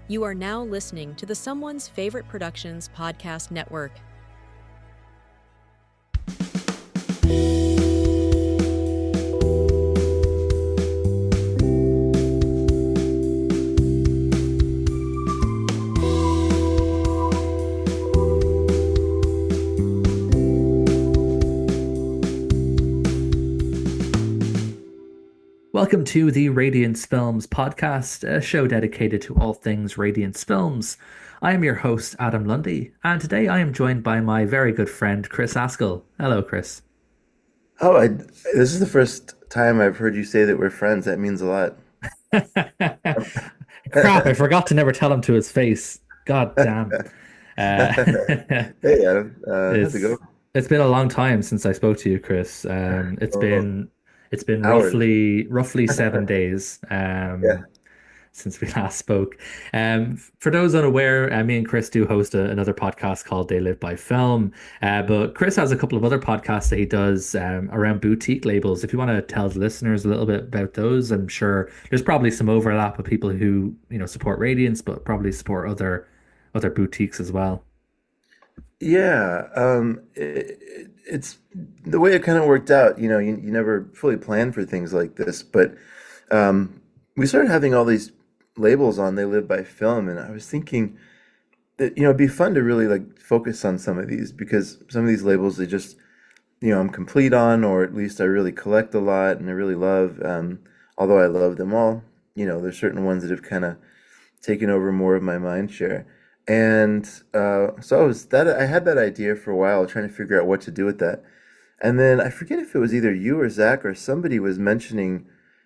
You are now listening to the Someone's Favorite Productions podcast network. Welcome to the Radiance Films Podcast, a show dedicated to all things Radiance Films. I am your host, Adam Lundy, and today I am joined by my very good friend, Chris Haskell. Hello, Chris. This is the first time I've heard you say that we're friends. That means a lot. Crap, I forgot to never tell him to his face. God damn. Uh, Hey, Adam. How's it it's going? it's been a long time since I spoke to you, Chris. Oh, It's been hours. roughly 7 days. Yeah. Since we last spoke. For those unaware, me and Chris do host another podcast called They Live by Film. But Chris has a couple of other podcasts that he does around boutique labels. If you want to tell the listeners a little bit about those, I'm sure there's probably some overlap with people who, support Radiance, but probably support other boutiques as well. Yeah. It's the way it kind of worked out. You never fully plan for things like this, but we started having all these labels on They Live by Film, and I was thinking that, it'd be fun to really like focus on some of these because some of these labels, they just I'm complete on, or at least I really collect a lot and I really love. Although I love them all, there's certain ones that have kind of taken over more of my mind share. And so I had that idea for a while, trying to figure out what to do with that. And then I forget if it was either you or Zach or somebody was mentioning,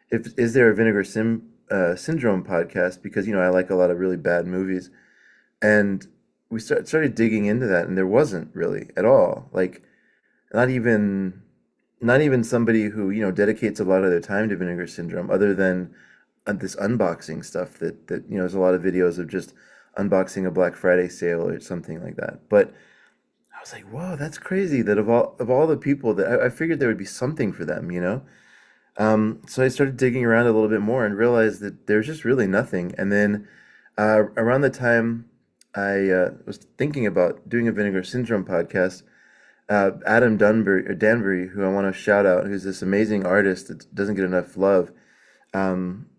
if is there a Syndrome podcast, because I like a lot of really bad movies, and we started digging into that, and there wasn't really at all. Like not even not even somebody who, dedicates a lot of their time to Vinegar Syndrome, other than this unboxing stuff that there's a lot of videos of just unboxing a Black Friday sale or something like that. But I was like, whoa, that's crazy that of all the people that I figured there would be something for them. So I started digging around a little bit more and realized that there's just really nothing. And then around the time I was thinking about doing a Vinegar Syndrome podcast, Adam Danbury, who I want to shout out, who's this amazing artist that doesn't get enough love,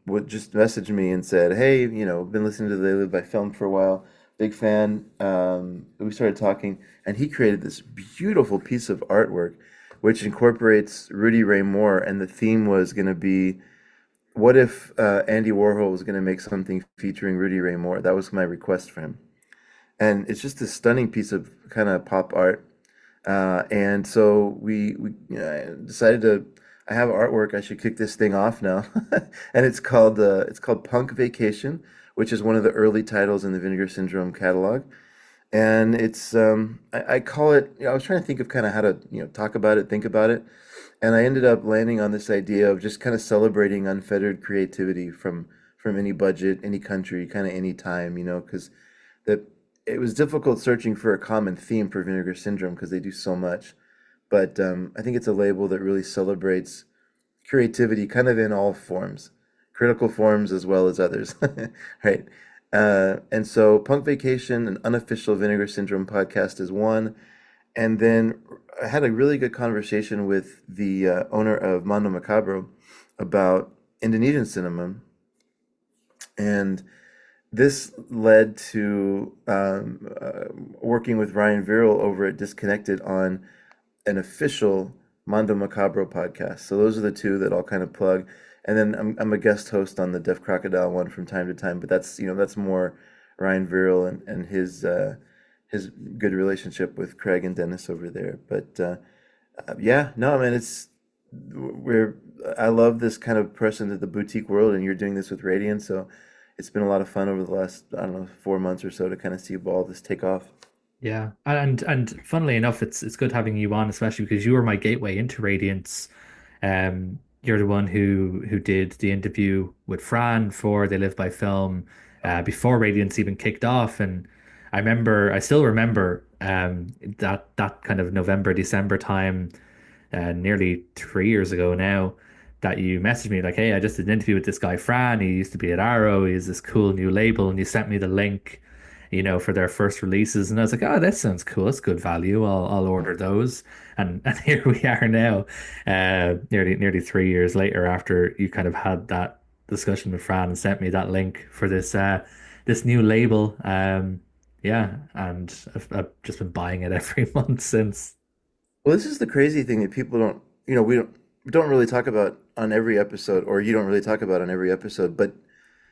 would just message me and said, "Hey, been listening to They Live by Film for a while, big fan." We started talking, and he created this beautiful piece of artwork, which incorporates Rudy Ray Moore, and the theme was going to be, what if Andy Warhol was going to make something featuring Rudy Ray Moore? That was my request for him, and it's just a stunning piece of kind of pop art. And so we decided to. I have artwork. I should kick this thing off now, and it's called Punk Vacation, which is one of the early titles in the Vinegar Syndrome catalog. And I call it. I was trying to think of kind of how to talk about it, think about it, and I ended up landing on this idea of just kind of celebrating unfettered creativity from any budget, any country, kind of any time, because that it was difficult searching for a common theme for Vinegar Syndrome because they do so much. But I think it's a label that really celebrates creativity kind of in all forms, critical forms as well as others, right? And so Punk Vacation, an unofficial Vinegar Syndrome podcast, is one. And then I had a really good conversation with the owner of Mondo Macabro about Indonesian cinema, and this led to working with Ryan Viral over at Disconnected on an official Mondo Macabro podcast. So those are the two that I'll kind of plug. And then I'm a guest host on the Deaf Crocodile one from time to time, but that's more Ryan Viral and his good relationship with Craig and Dennis over there. But yeah, no, man, we're I love this kind of person to the boutique world, and you're doing this with Radiant, so it's been a lot of fun over the last, I don't know, 4 months or so to kind of see all this take off. Yeah, and funnily enough, it's good having you on, especially because you were my gateway into Radiance. You're the one who did the interview with Fran for They Live by Film before Radiance even kicked off, and I still remember that kind of November December time, nearly 3 years ago now. that you messaged me like, hey, I just did an interview with this guy Fran. He used to be at Arrow. He has this cool new label, and you sent me the link, for their first releases. And I was like, oh, that sounds cool. That's good value. I'll order those. And here we are now, nearly 3 years later after you kind of had that discussion with Fran and sent me that link for this new label. Yeah, and I've just been buying it every month since. Well, this is the crazy thing that people don't, we don't really talk about on every episode, or you don't really talk about on every episode, but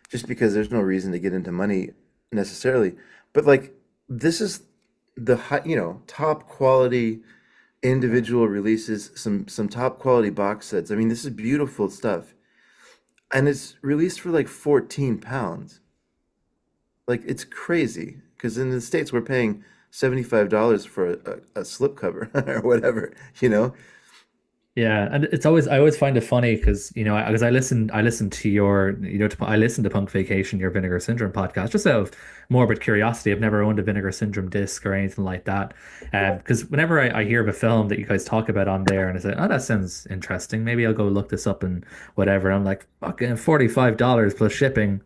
just because there's no reason to get into money necessarily. But like this is the high, top quality individual releases, some top quality box sets. I mean, this is beautiful stuff. And it's released for like 14 pounds. Like it's crazy because in the States we're paying $75 for a slipcover or whatever, you know? Yeah, and I always find it funny because because I listen to your I listen to Punk Vacation, your Vinegar Syndrome podcast, just out of morbid curiosity. I've never owned a Vinegar Syndrome disc or anything like that, because whenever I hear of a film that you guys talk about on there, and I say, oh, that sounds interesting, maybe I'll go look this up and whatever. I'm like, fucking $45 plus shipping.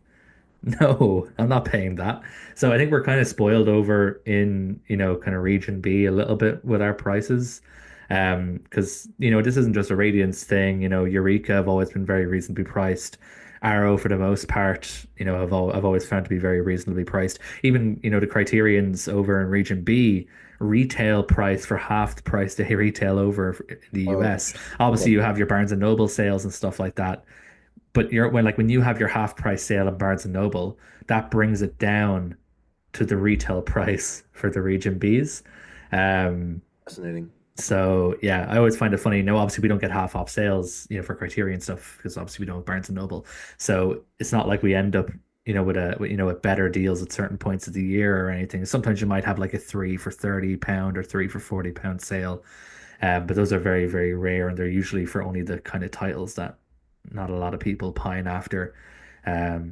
No, I'm not paying that. So I think we're kind of spoiled over in, kind of region B a little bit with our prices. Because, this isn't just a Radiance thing, Eureka have always been very reasonably priced. Arrow, for the most part, I've always found to be very reasonably priced. Even, the Criterions over in region B retail price for half the price they retail over in the Oh, US. yeah. Obviously, you have your Barnes and Noble sales and stuff like that, but when you have your half price sale in Barnes and Noble, that brings it down to the retail price for the region Bs. Um, Fascinating. so yeah, I always find it funny. No, obviously we don't get half off sales, for Criterion stuff because obviously we don't have Barnes and Noble. So it's not like we end up, with better deals at certain points of the year or anything. Sometimes you might have like a 3 for £30 or 3 for £40 sale. But those are very, very rare, and they're usually for only the kind of titles that not a lot of people pine after.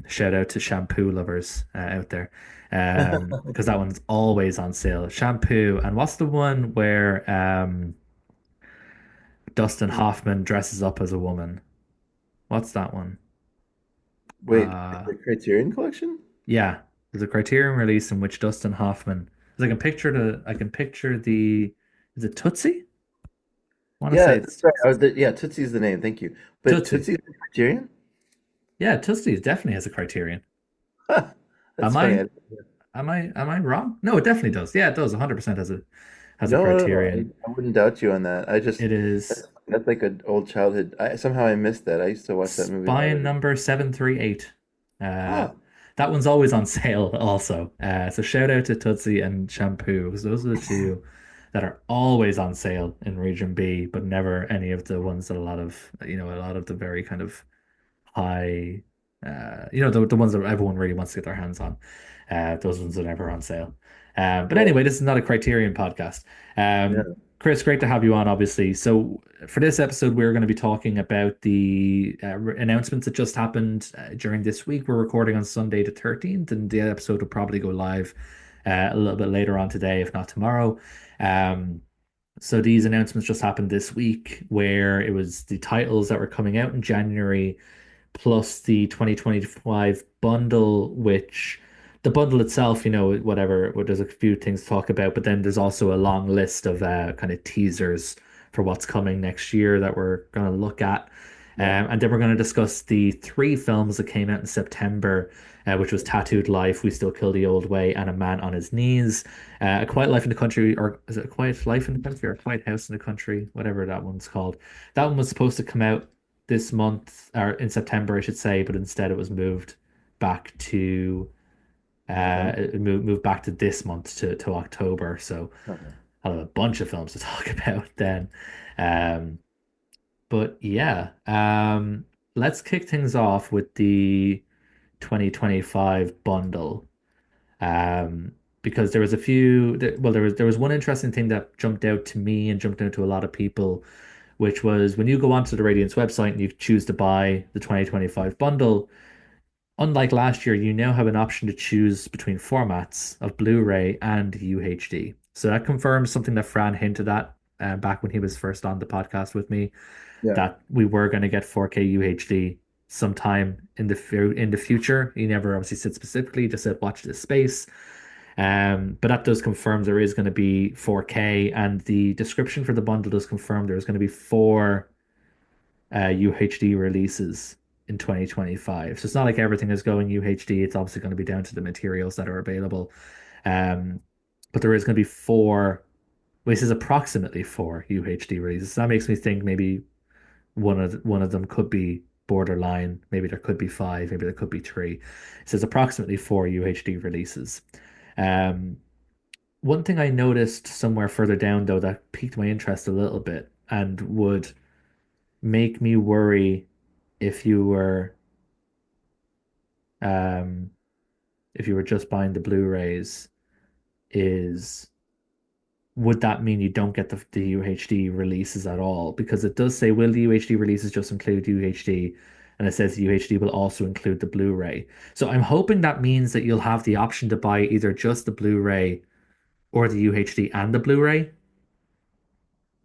Shout out to shampoo lovers out there, because that one's always on sale. Shampoo, and what's the one where Dustin Hoffman dresses up as a woman? What's that one? Wait, Uh, the Criterion Collection? yeah, there's a Criterion release in which Dustin Hoffman. 'Cause I can picture the. Is it Tootsie? I want to Yeah, say that's it's right. Yeah, Tootsie's the name. Thank you. But Tootsie. Tootsie's the Criterion? Yeah, Tootsie definitely has a Criterion. Huh, that's Am funny. I am I wrong? No, it definitely does. Yeah, it does. 100% has a No, no, no. Criterion. I wouldn't doubt you on that. It is That's like an old childhood. Somehow I missed that. I used to watch that movie a lot spine as a number 738. Uh, Huh. that one's always on sale also. So shout out to Tootsie and Shampoo, because those are the two that are always on sale in Region B, but never any of the ones that a lot of the very kind of high, the ones that everyone really wants to get their hands on. Those ones are never on sale. But Well, anyway, this is not a Criterion podcast. yeah. Chris, great to have you on, obviously. So for this episode, we're going to be talking about the announcements that just happened during this week. We're recording on Sunday the 13th, and the episode will probably go live a little bit later on today, if not tomorrow. Um, so these announcements just happened this week, where it was the titles that were coming out in January plus the 2025 bundle, which the bundle itself, whatever, there's a few things to talk about, but then there's also a long list of kind of teasers for what's coming next year that we're going to look at. Yeah. And then we're going to discuss the three films that came out in September, which was Tattooed Life, We Still Kill the Old Way, and A Man on His Knees. A Quiet Life in the Country, or is it A Quiet Life in the Country, or A Quiet House in the Country, whatever that one's called. That one was supposed to come out this month, or in September, I should say, but instead it was moved back to November. moved back to this month to October. So Okay. I'll have a bunch of films to talk about then. Um, but yeah, let's kick things off with the 2025 bundle. Because there was a few, well, there was one interesting thing that jumped out to me and jumped out to a lot of people, which was when you go onto the Radiance website and you choose to buy the 2025 bundle, unlike last year, you now have an option to choose between formats of Blu-ray and UHD. So that confirms something that Fran hinted at back when he was first on the podcast with me. Yeah. that we were going to get 4K UHD sometime in the future. He never obviously said specifically, just said watch this space. But that does confirm there is going to be 4K, and the description for the bundle does confirm there is going to be four UHD releases in 2025. So it's not like everything is going UHD. It's obviously going to be down to the materials that are available. Um, but there is going to be four, well, this is approximately four UHD releases. So that makes me think maybe one of them could be borderline. Maybe there could be five. Maybe there could be three. It says approximately four UHD releases. Um, One thing I noticed somewhere further down though that piqued my interest a little bit and would make me worry if you were um if you were just buying the Blu-rays is would that mean you don't get the UHD releases at all? Because it does say, will the UHD releases just include UHD? And it says the UHD will also include the Blu-ray. So I'm hoping that means that you'll have the option to buy either just the Blu-ray or the UHD and the Blu-ray.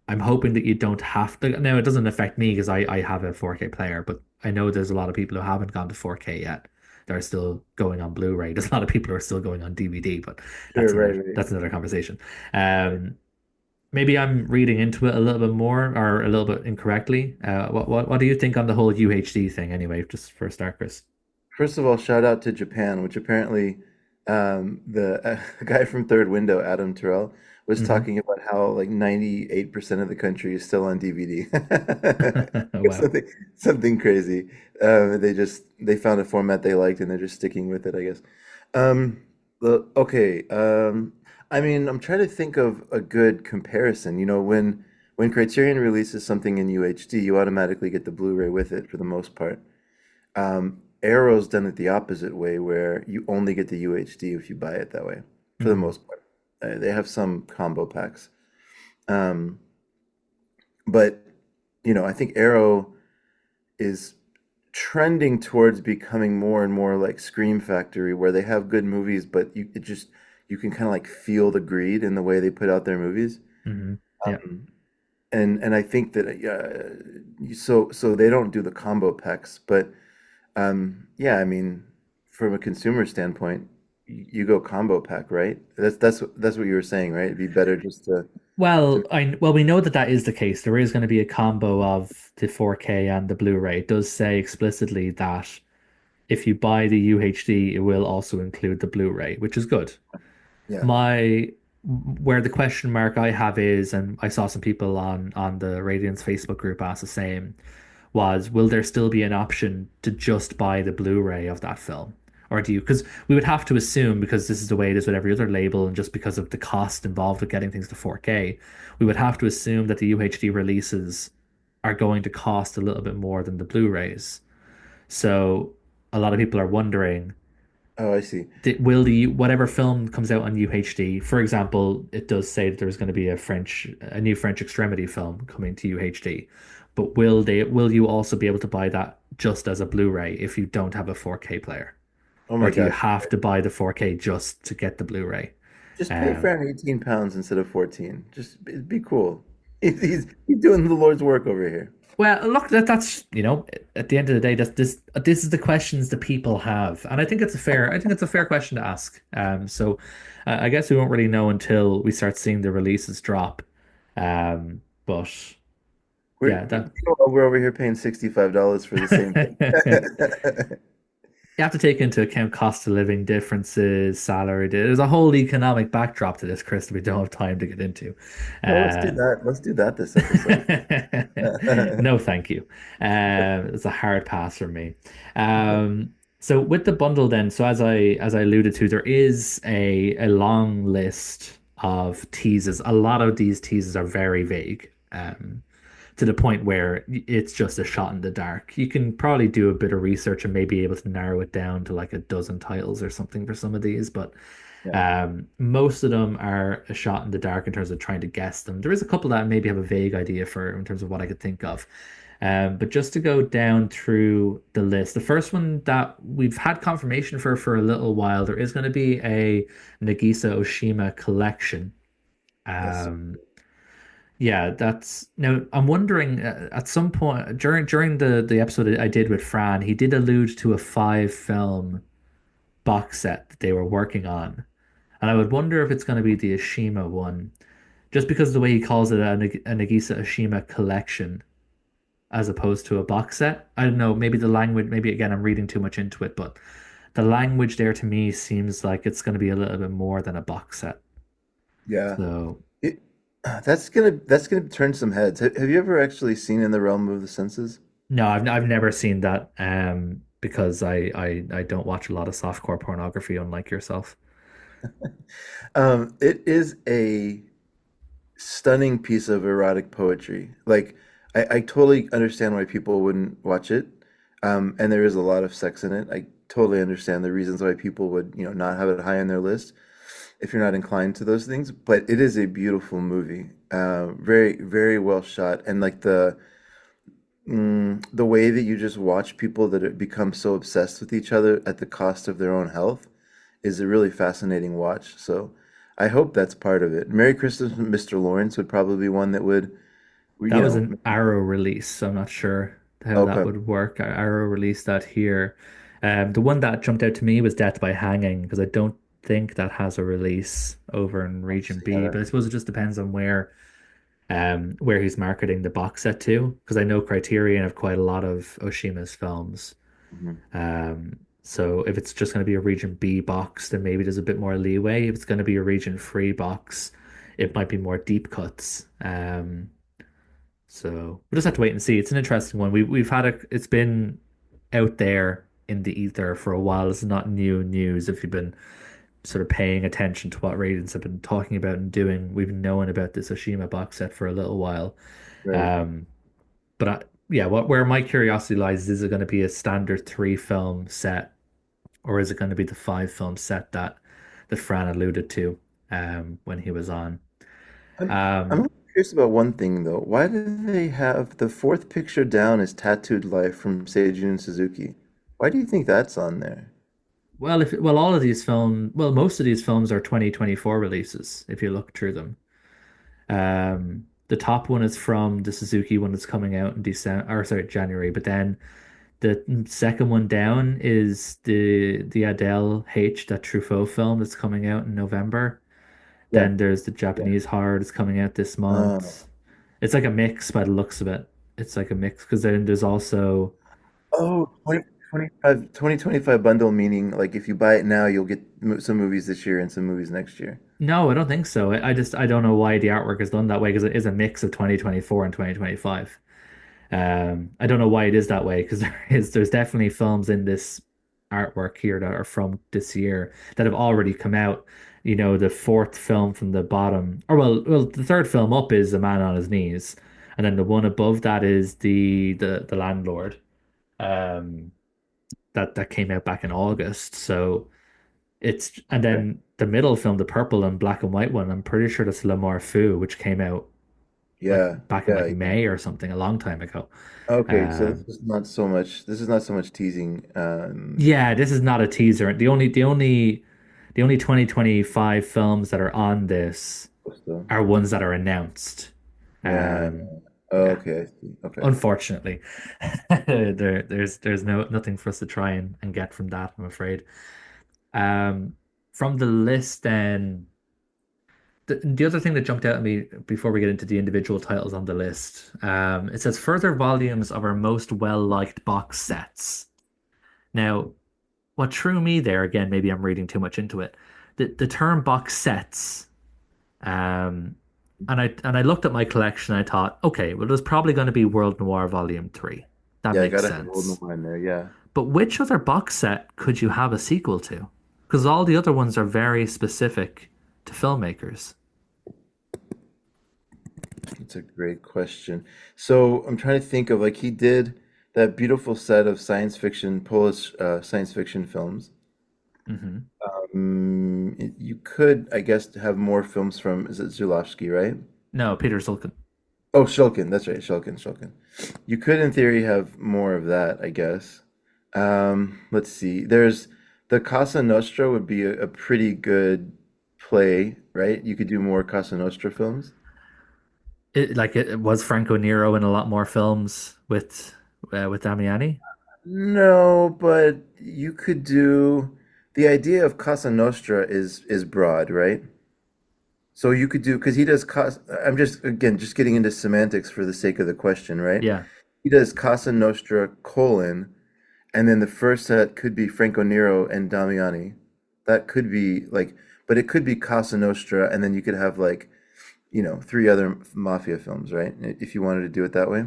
I'm hoping that you don't have to. Now, it doesn't affect me because I have a 4K player, but I know there's a lot of people who haven't gone to 4K yet. They're still going on Blu-ray. There's a lot of people who are still going on DVD, but Sure. Right. Right. that's another conversation. Right. Um, Maybe I'm reading into it a little bit more or a little bit incorrectly. What do you think on the whole UHD thing anyway, just for a start, Chris? First of all, shout out to Japan, which apparently the guy from Third Window, Adam Terrell, was Hmm. talking about how like 98% of the country is still on DVD. Wow. Something something crazy. They found a format they liked and they're just sticking with it, I guess. Um, okay. I mean, I'm trying to think of a good comparison. You know, when Criterion releases something in UHD, you automatically get the Blu-ray with it for the most part. Arrow's done it the opposite way, where you only get the UHD if you buy it that way, for the Hmm. most part. They have some combo packs. Um, but, I think Arrow is trending towards becoming more and more like Scream Factory, where they have good movies, but you can kind of like feel the greed in the way they put out their movies. Hmm. Yeah. Um, and I think that so they don't do the combo packs, but yeah, I mean, from a consumer standpoint, you go combo pack, right? That's what you were saying, right? It'd be better just to Well, we know that that is the case. There is going to be a combo of the 4K and the Blu-ray. It does say explicitly that if you buy the UHD, it will also include the Blu-ray, which is good. yeah. My Where the question mark I have is, and I saw some people on the Radiance Facebook group ask the same, was will there still be an option to just buy the Blu-ray of that film? Or do you, because we would have to assume, because this is the way it is with every other label, and just because of the cost involved with getting things to 4K, we would have to assume that the UHD releases are going to cost a little bit more than the Blu-rays. So a lot of people are wondering, Oh, I see. will the whatever film comes out on UHD, for example, it does say that there's going to be a new French Extremity film coming to UHD, but will you also be able to buy that just as a Blu-ray if you don't have a 4K player, Oh or my do you gosh. have to buy the 4K just to get the Blu-ray? Just pay Um, Fran 18 pounds instead of 14. Just it'd be cool. He's doing the Lord's work over here. well, look, that's at the end of the day, this is the questions that people have, and I think it's a fair question to ask. So I guess we won't really know until we start seeing the releases drop. But yeah, that Meanwhile, we're over here paying $65 for the same thing. you have to take into account cost of living differences, salary. There's a whole economic backdrop to this, Chris, that we don't have time to get into. Well, let's do Uh, that. Let's do that this episode. No, thank you. It's a hard pass from me. So with the bundle then, so as I alluded to, there is a long list of teases. A lot of these teases are very vague. To the point where it's just a shot in the dark. You can probably do a bit of research and maybe able to narrow it down to like a dozen titles or something for some of these, but Yeah. most of them are a shot in the dark in terms of trying to guess them. There is a couple that I maybe have a vague idea for in terms of what I could think of. But just to go down through the list, the first one that we've had confirmation for a little while, there is going to be a Nagisa Oshima collection. Yes. Um, Yeah, that's now. I'm wondering at some point during the episode I did with Fran, he did allude to a five film box set that they were working on, and I would wonder if it's going to be the Ashima one, just because of the way he calls it a Nagisa Ashima collection as opposed to a box set. I don't know, maybe the language, maybe again I'm reading too much into it, but the language there to me seems like it's going to be a little bit more than a box set. Yeah. So It, that's gonna turn some heads. Have you ever actually seen In the Realm of the Senses? no, I've never seen that because I don't watch a lot of softcore pornography, unlike yourself. It is a stunning piece of erotic poetry. Like, I totally understand why people wouldn't watch it. And there is a lot of sex in it. I totally understand the reasons why people would, not have it high on their list if you're not inclined to those things. But it is a beautiful movie. Very, very well shot. And like the way that you just watch people become so obsessed with each other at the cost of their own health is a really fascinating watch. So I hope that's part of it. Merry Christmas, Mr. Lawrence would probably be one that would, That was an Arrow release, so I'm not sure how that okay. would work. Arrow released that here. The one that jumped out to me was Death by Hanging because I don't think that has a release over in Region See how B, that. but I suppose it just depends on where he's marketing the box set to because I know Criterion have quite a lot of Oshima's films. Mhm. So if it's just going to be a region B box, then maybe there's a bit more leeway. If it's going to be a region free box, it might be more deep cuts. So we'll just have to wait and see. It's an interesting one. We've had it's been out there in the ether for a while. It's not new news. If you've been sort of paying attention to what Radiance have been talking about and doing, we've known about this Oshima box set for a little while. Right. Um, but yeah, where my curiosity lies is it going to be a standard three film set or is it going to be the five film set that Fran alluded to when he was on? I'm Um, curious about one thing though. Why do they have the fourth picture down is Tattooed Life from Seijun Suzuki? Why do you think that's on there? all of these most of these films are 2024 releases if you look through them. The top one is from the Suzuki one that's coming out in December, or sorry, January. But then the second one down is the Adele H that Truffaut film that's coming out in November. Yeah. Then there's the Yeah. Japanese horror that's coming out this Oh. month. It's like a mix by the looks of it. It's like a mix because then there's also Oh, 2025 bundle meaning like if you buy it now, you'll get some movies this year and some movies next year. no, I don't think so. I don't know why the artwork is done that way because it is a mix of 2024 and 2025. I don't know why it is that way because there's definitely films in this artwork here that are from this year that have already come out. You know, the fourth film from the bottom, or the third film up is A Man on His Knees, and then the one above that is the Landlord. Um, that came out back in August. So and Okay. then the middle film, the purple and black and white one, I'm pretty sure that's L'amour fou, which came out like Yeah. back in like Yeah. Yeah. May or something, a long time ago. Okay, so Um, this is not so much teasing. yeah, this is not a teaser. The only 2025 films that are on this So, are ones that are announced. yeah. Um, Oh, yeah, okay, I see. Okay. unfortunately, there's nothing for us to try and get from that, I'm afraid. Um, from the list, then the other thing that jumped out at me before we get into the individual titles on the list, it says further volumes of our most well-liked box sets. Now, what threw me there, again, maybe I'm reading too much into it, the term box sets, um, and I looked at my collection and I thought, okay, well, there's probably going to be World Noir Volume 3. That Yeah, I makes gotta have Golden sense. Line there. Yeah, But which other box set could you have a sequel to? Because all the other ones are very specific to filmmakers. that's a great question. So I'm trying to think of like he did that beautiful set of science fiction, Polish science fiction films. Hmm. You could, I guess, have more films from, is it Zulawski, right? No, Peter Zulkin. Oh, Shulkin, that's right, Shulkin. You could, in theory, have more of that, I guess. Let's see. There's the Casa Nostra would be a pretty good play, right? You could do more Casa Nostra films. it was Franco Nero in a lot more films with Damiani. No, but you could do the idea of Casa Nostra is broad, right? So you could do because he does Casa. I'm just again just getting into semantics for the sake of the question, right? Yeah, He does Casa Nostra colon, and then the first set could be Franco Nero and Damiani. That could be like, but it could be Casa Nostra, and then you could have like, three other mafia films, right? If you wanted to do it that way.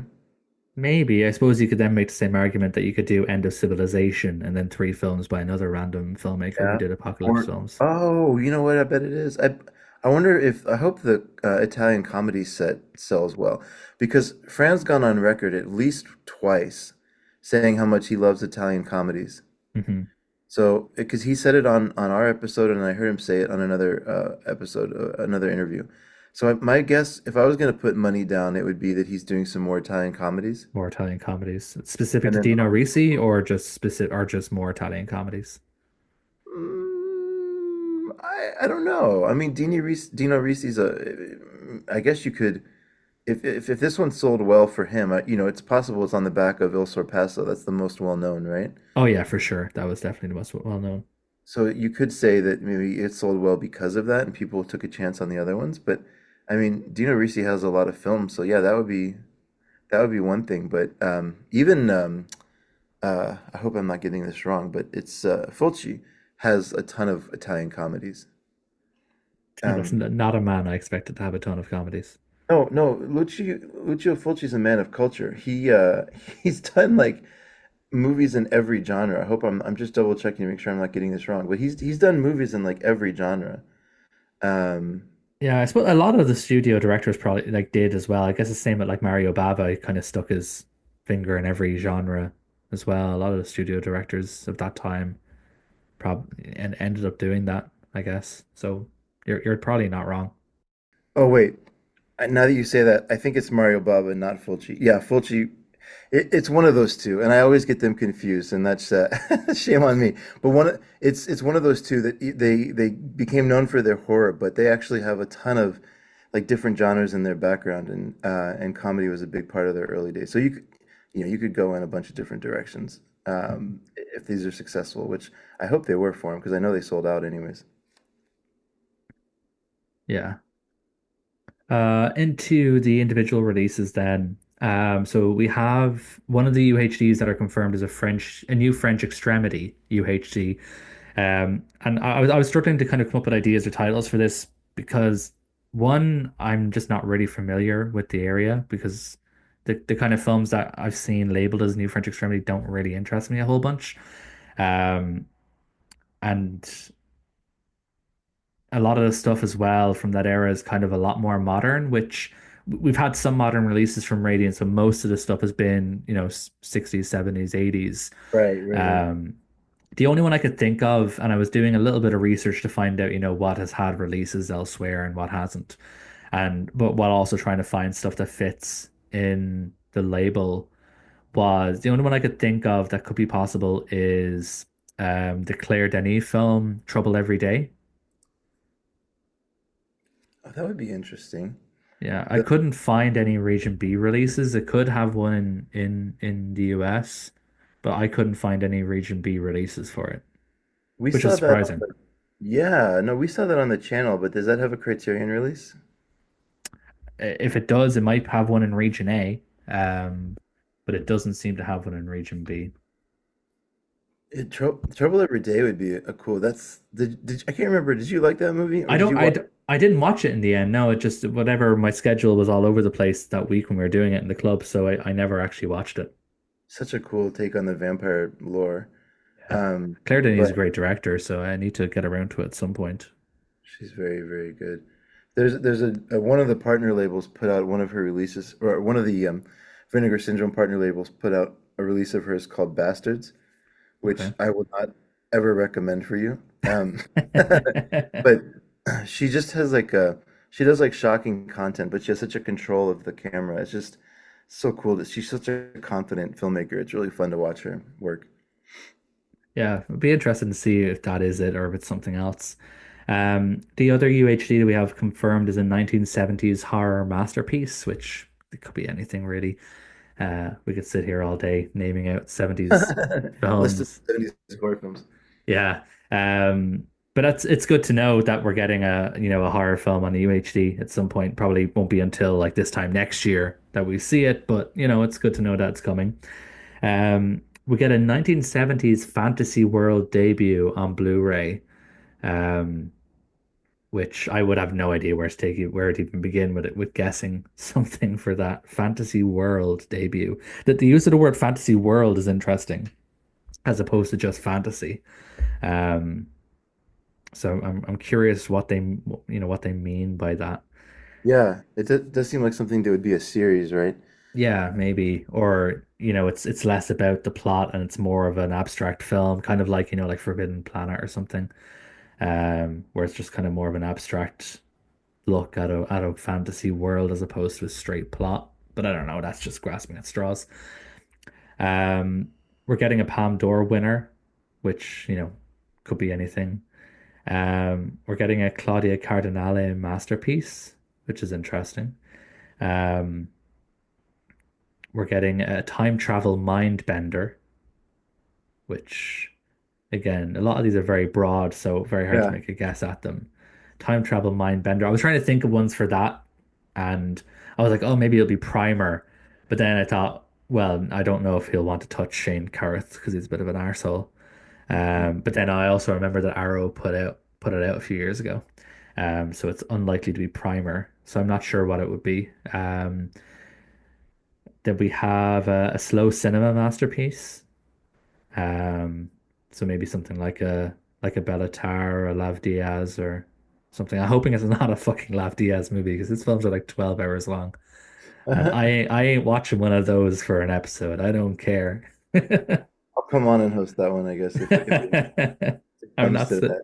maybe. I suppose you could then make the same argument that you could do End of Civilization and then three films by another random filmmaker who Yeah. did apocalypse Or films. oh, you know what? I bet it is. I wonder if I hope the Italian comedy set sells well because Fran's gone on record at least twice saying how much he loves Italian comedies. Hmm. So, because he said it on our episode, and I heard him say it on another episode, another interview. So, my guess, if I was going to put money down, it would be that he's doing some more Italian comedies, More Italian comedies, specific and to then Dino Risi, or just specific, or just more Italian comedies. I don't know. I mean, Dino Risi's a. I guess you could if this one sold well for him. It's possible it's on the back of Il Sorpasso. That's the most well known, right? Oh yeah, for sure. That was definitely the most well known. So you could say that maybe it sold well because of that, and people took a chance on the other ones. But I mean, Dino Risi has a lot of films, so yeah, that would be one thing. But even I hope I'm not getting this wrong, but it's Fulci has a ton of Italian comedies. That's Um, not a man I expected to have a ton of comedies. no, no, Lucio Fulci's a man of culture. He's done like movies in every genre. I hope I'm just double checking to make sure I'm not getting this wrong. But he's done movies in like every genre. Um, Yeah, I suppose a lot of the studio directors probably like did as well. I guess the same with like Mario Bava, he kind of stuck his finger in every genre as well. A lot of the studio directors of that time probably and ended up doing that, I guess. So you're probably not wrong. oh wait, now that you say that, I think it's Mario Bava, not Fulci. Yeah, Fulci. It's one of those two, and I always get them confused, and that's shame on me. But it's one of those two that they became known for their horror, but they actually have a ton of like different genres in their background, and comedy was a big part of their early days. So you could go in a bunch of different directions if these are successful, which I hope they were for them because I know they sold out anyways. Yeah. Into the individual releases then. So we have one of the UHDs that are confirmed as a new French extremity UHD. And I was struggling to kind of come up with ideas or titles for this because one, I'm just not really familiar with the area because the kind of films that I've seen labeled as new French extremity don't really interest me a whole bunch. Um, and a lot of the stuff as well from that era is kind of a lot more modern, which we've had some modern releases from Radiance, but most of the stuff has been, 60s, 70s, 80s. Right, right, right. Um, the only one I could think of, and I was doing a little bit of research to find out, what has had releases elsewhere and what hasn't, and but while also trying to find stuff that fits in the label was the only one I could think of that could be possible is the Claire Denis film Trouble Every Day. Oh, that would be interesting. Yeah, I The, couldn't find any Region B releases. It could have one in the US, but I couldn't find any Region B releases for it, we which is saw that on surprising. yeah, no, we saw that on the channel, but does that have a Criterion release? If it does, it might have one in Region A, but it doesn't seem to have one in Region B. Trouble Every Day would be a cool. I can't remember. Did you like that movie or I did don't you watch I didn't watch it in the end. No, it just whatever my schedule was all over the place that week when we were doing it in the club, so I never actually watched it. such a cool take on the vampire lore? Yeah. Um, Claire Denis is but a great director, so I need to get around to it at some point. she's very, very good. There's one of the partner labels put out one of her releases, or one of the Vinegar Syndrome partner labels put out a release of hers called Bastards, which Okay. I will not ever recommend for you. But she just has she does like shocking content, but she has such a control of the camera. It's just so cool that she's such a confident filmmaker. It's really fun to watch her work. Yeah, it'd be interesting to see if that is it or if it's something else. The other UHD that we have confirmed is a 1970s horror masterpiece, which it could be anything really. We could sit here all day naming out 70s List of films. 70s horror films. Yeah. But it's good to know that we're getting a horror film on the UHD at some point. Probably won't be until like this time next year that we see it, but it's good to know that it's coming. We get a 1970s fantasy world debut on Blu-ray. Um, which I would have no idea where to even begin with it, with guessing something for that fantasy world debut. That the use of the word fantasy world is interesting as opposed to just fantasy. Um, so I'm curious what they mean by that. Yeah, it does seem like something that would be a series, right? Yeah, maybe. Or, it's less about the plot and it's more of an abstract film, kind of like, like Forbidden Planet or something. Where it's just kind of more of an abstract look at a fantasy world as opposed to a straight plot. But I don't know, that's just grasping at straws. Um, we're getting a Palme d'Or winner, which, could be anything. We're getting a Claudia Cardinale masterpiece, which is interesting. Um, we're getting a time travel mind bender, which again, a lot of these are very broad, so very hard to Yeah. make a guess at them. Time travel mind bender. I was trying to think of ones for that, and I was like, oh, maybe it'll be Primer. But then I thought, well, I don't know if he'll want to touch Shane Carruth because he's a bit of an arsehole. But then I also remember that Arrow put it out a few years ago. So it's unlikely to be Primer. So I'm not sure what it would be. Then we have a slow cinema masterpiece. Um, so maybe something like a Bellatar or a Lav Diaz or something. I'm hoping it's not a fucking Lav Diaz movie because his films are like 12 hours long. And I ain't watching one of those for an episode. I don't care. I'll come on and host that one, I guess, if it I'm comes not to sit that.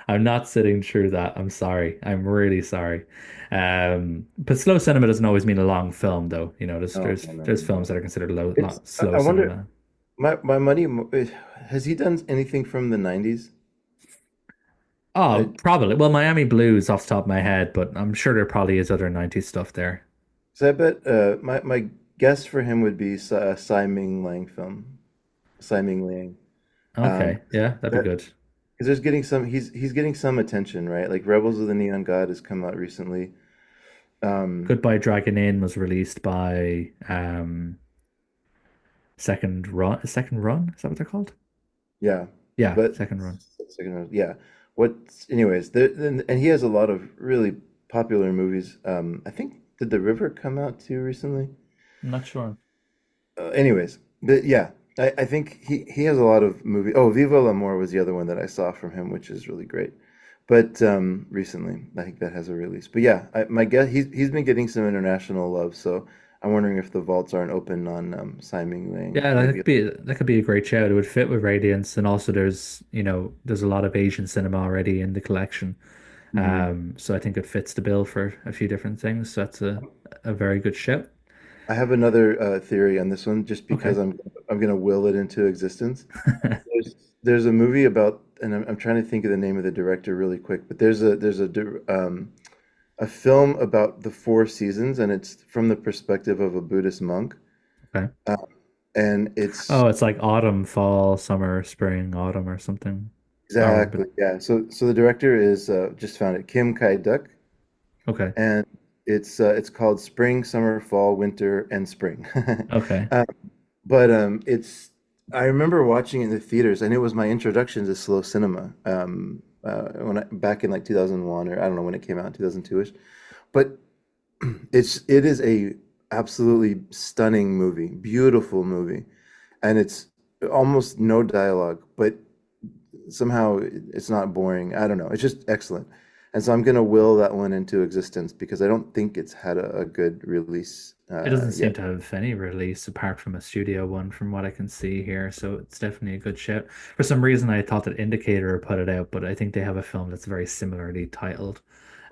I'm not sitting through that. I'm sorry. I'm really sorry. But slow cinema doesn't always mean a long film, though. There's No, there's no, no, there's no. films that are considered slow I wonder, cinema. my money, has he done anything from the 90s? Oh, probably. Well, Miami Blues off the top of my head, but I'm sure there probably is other 90s stuff there. So I bet my guess for him would be a Tsai Ming Liang film. Tsai Ming Liang. Um, Okay. Yeah, that'd be that good. because there's getting some he's getting some attention, right? Like Rebels of the Neon God has come out recently. Um, Goodbye Dragon Inn was released by Second Run. Second Run? Is that what they're called? yeah, Yeah, but Second Run. yeah. What? Anyways, and he has a lot of really popular movies. I think did The River come out too recently? I'm not sure. Anyways, but yeah, I think he has a lot of movie. Oh, Viva l'Amour was the other one that I saw from him, which is really great. But recently, I think that has a release. But yeah, my guess he's been getting some international love, so I'm wondering if the vaults aren't open on Simon Lang, Yeah, maybe. that could be a great shout. It would fit with Radiance, and also there's a lot of Asian cinema already in the collection. Mhm. So I think it fits the bill for a few different things. So that's a very good shout. I have another theory on this one, just because Okay. I'm gonna will it into existence. There's there's a movie about, and I'm trying to think of the name of the director really quick, but a film about the four seasons, and it's from the perspective of a Buddhist monk. Okay. Um, and it's Oh, it's like autumn, fall, summer, spring, autumn, or something. Or but exactly, yeah. So the director is just found it, Kim Kai-duk, okay, and it's called Spring, Summer, Fall, Winter, and Spring. okay. Um, but it's I remember watching it in the theaters, and it was my introduction to slow cinema. Back in like 2001, or I don't know when it came out, 2002ish. But it is a absolutely stunning movie, beautiful movie, and it's almost no dialogue, but somehow it's not boring. I don't know. It's just excellent. And so I'm gonna will that one into existence because I don't think it's had a good release It doesn't seem yet. to have any release apart from a studio one, from what I can see here. So it's definitely a good shout. For some reason, I thought that Indicator put it out, but I think they have a film that's very similarly titled,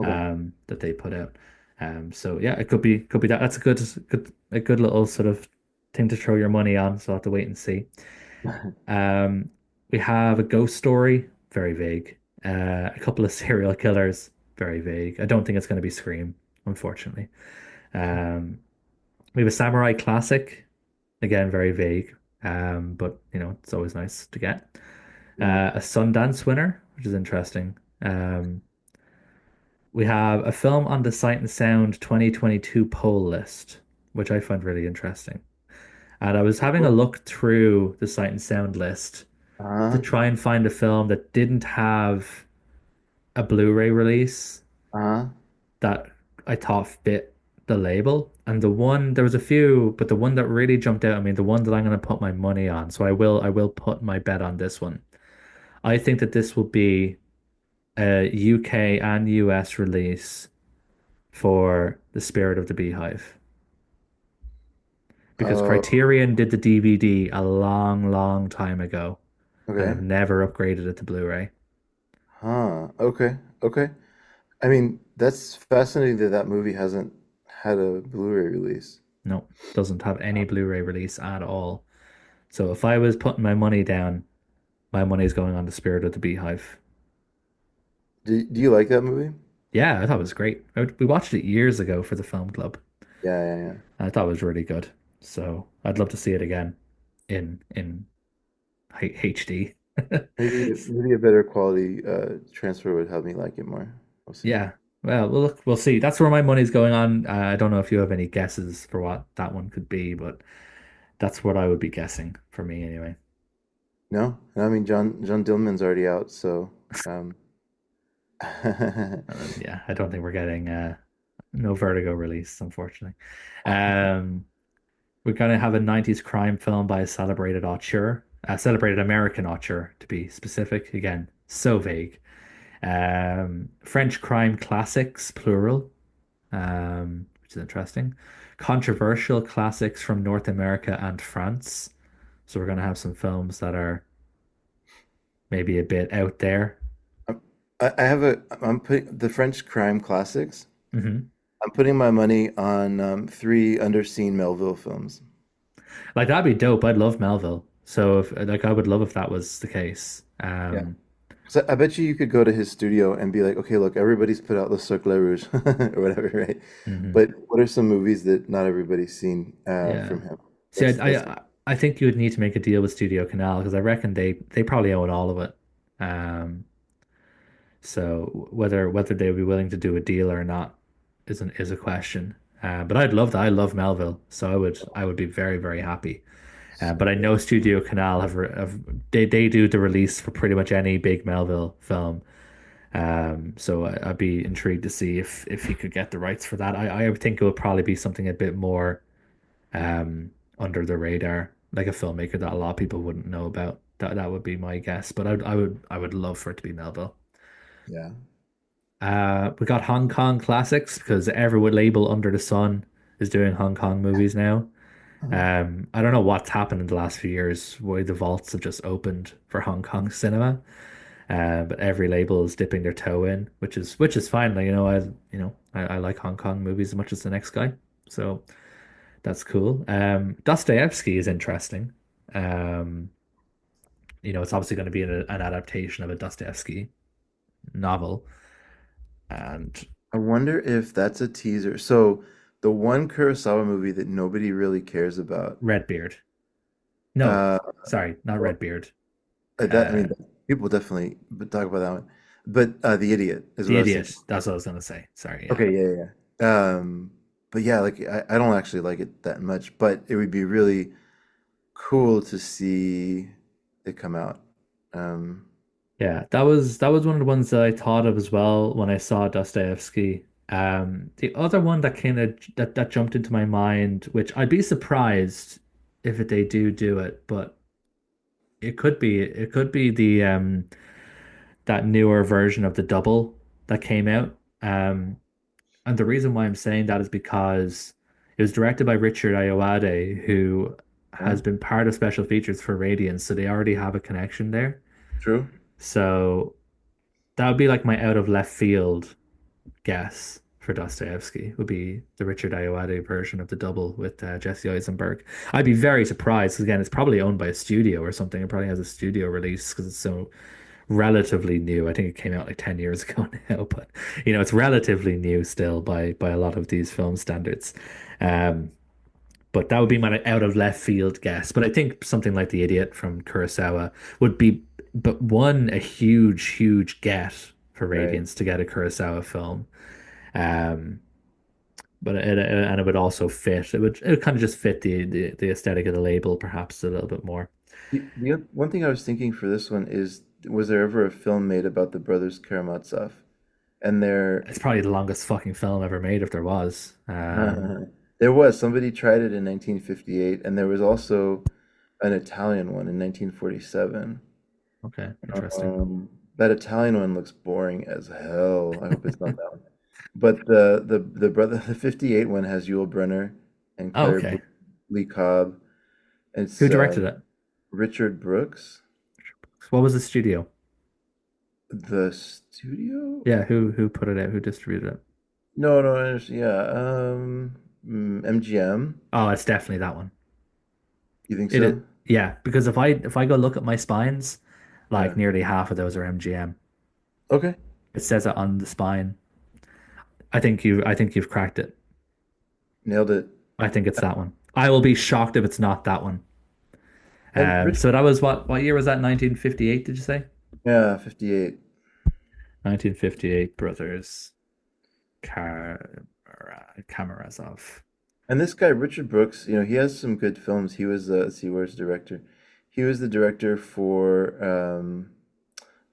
Okay. that they put out. So yeah, it could be that. That's a good little sort of thing to throw your money on. So I'll have to wait and see. Um, we have a ghost story, very vague. A couple of serial killers, very vague. I don't think it's going to be Scream, unfortunately. Um, we have a samurai classic, again, very vague. But it's always nice to get. Yeah. A Sundance winner, which is interesting. Um, we have a film on the Sight and Sound 2022 poll list, which I find really interesting. And I was having a look through the Sight and Sound list to Uh-huh. try and find a film that didn't have a Blu-ray release Uh-huh. that I thought fit the label. And there was a few, but the one that really jumped out, I mean, the one that I'm going to put my money on. So I will put my bet on this one. I think that this will be a UK and US release for The Spirit of the Beehive. Because Oh, Criterion did the DVD a long, long time ago and okay. have never upgraded it to Blu-ray. Huh. Okay. Okay. I mean, that's fascinating that that movie hasn't had a Blu-ray release. No, doesn't have any Blu-ray release at all. So if I was putting my money down, my money is going on The Spirit of the Beehive. Do you like that movie? Yeah, I thought it was great. We watched it years ago for the film club. Yeah, yeah, yeah. I thought it was really good. So I'd love to see it again in HD. Maybe a better quality transfer would help me like it more. We'll see. Yeah. Well, look, we'll see. That's where my money's going on. I don't know if you have any guesses for what that one could be, but that's what I would be guessing for me anyway. No, I mean John Dillman's already out, so um Yeah, I don't think we're getting no Vertigo release, unfortunately. Um, we're gonna have a 90s crime film by a celebrated American auteur to be specific. Again, so vague. French crime classics, plural, which is interesting. Controversial classics from North America and France. So we're gonna have some films that are maybe a bit out there. I have I'm putting the French crime classics. Hmm. I'm putting my money on three underseen Melville films. Like that'd be dope. I'd love Melville. So if like I would love if that was the case. Yeah. So I bet you could go to his studio and be like, okay, look, everybody's put out Le Cercle Rouge or whatever, right? Mhm. But what are some movies that not everybody's seen Yeah. from him? See, That's I think you would need to make a deal with Studio Canal because I reckon they probably own all of it. Um, so whether they would be willing to do a deal or not is a question. But I'd love that. I love Melville, so I would be very very happy. so But I good. know Studio Canal have they do the release for pretty much any big Melville film. So I'd be intrigued to see if he could get the rights for that. I would think it would probably be something a bit more under the radar, like a filmmaker that a lot of people wouldn't know about. That would be my guess. But I would love for it to be Melville. Yeah. We got Hong Kong classics because every label under the sun is doing Hong Kong movies now. Uh-huh. I don't know what's happened in the last few years, why the vaults have just opened for Hong Kong cinema. But every label is dipping their toe in, which is fine. Like, I like Hong Kong movies as much as the next guy, so that's cool. Dostoevsky is interesting. Um, it's obviously going to be an adaptation of a Dostoevsky novel, and I wonder if that's a teaser. So the one Kurosawa movie that nobody really cares about, Redbeard. No, uh, sorry, not well, Redbeard. that I Uh, mean, people definitely but talk about that one. But The Idiot is what The I was thinking. Idiot. That's what I was going to say. Sorry, yeah. Okay, yeah, yeah. Yeah. But yeah, like I don't actually like it that much, but it would be really cool to see it come out. Um, Yeah, that was one of the ones that I thought of as well when I saw Dostoevsky. The other one that kind of that jumped into my mind, which I'd be surprised if they do it, but it could be the that newer version of the Double that came out. And the reason why I'm saying that is because it was directed by Richard Ayoade, who yeah, has been part of special features for Radiance, so they already have a connection there. true. So that would be like my out of left field guess for Dostoevsky would be the Richard Ayoade version of the Double with Jesse Eisenberg. I'd be very surprised 'cause again, it's probably owned by a studio or something. It probably has a studio release because it's so relatively new. I think it came out like 10 years ago now, but it's relatively new still by a lot of these film standards. Um, but that would be my out of left field guess. But I think something like The Idiot from Kurosawa would be, but one, a huge get for Right. Radiance to get a Kurosawa film. Um, but and it would also fit. It would kind of just fit the aesthetic of the label perhaps a little bit more. One thing I was thinking for this one is, was there ever a film made about the brothers Karamazov? And It's probably the longest fucking film ever made if there was. there was somebody tried it in 1958, and there was also an Italian one in 1947. Okay, interesting. That Italian one looks boring as hell. I hope it's not that one. But the 58 one has Yul Brynner and Oh, Claire okay. Lee Cobb. It's Who directed it? Richard Brooks. What was the studio? The studio? Yeah, who put it out? Who distributed it? No, no, yeah. MGM. Oh, it's definitely that one. You think It is, so? yeah, because if I go look at my spines, Yeah. like nearly half of those are MGM. Okay. It says it on the spine. I think you've cracked it. Nailed it. I think it's that one. I will be shocked if it's not that one. And Rich, So that was what year was that? 1958, did you say? yeah, 58. 1958 Brothers Karamazov. And this guy, Richard Brooks, he has some good films. He was, let's see, where's the director? He was the director for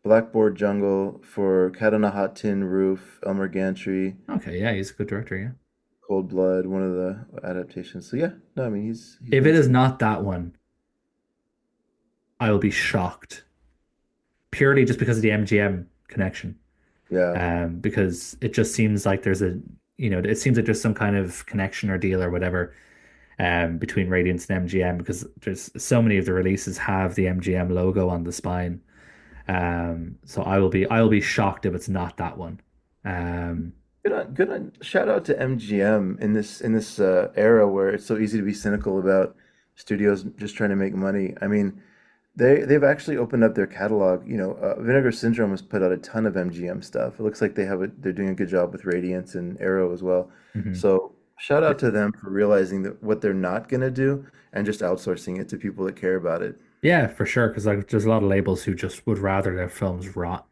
Blackboard Jungle, for Cat on a Hot Tin Roof, Elmer Gantry, Okay, yeah, he's a good director, yeah. Cold Blood, one of the adaptations. So yeah, no, I mean he's If it made is some. not that one, I will be shocked. Purely just because of the MGM connection. Yeah, Because it just seems like it seems like there's some kind of connection or deal or whatever between Radiance and MGM because there's so many of the releases have the MGM logo on the spine. So I will be shocked if it's not that one. Um, good on. Shout out to MGM in this era where it's so easy to be cynical about studios just trying to make money. I mean, they've actually opened up their catalog. Vinegar Syndrome has put out a ton of MGM stuff. It looks like they're doing a good job with Radiance and Arrow as well. mhm. So shout out to them for realizing that what they're not gonna do and just outsourcing it to people that care about it. Yeah, for sure. Because like there's a lot of labels who just would rather their films rot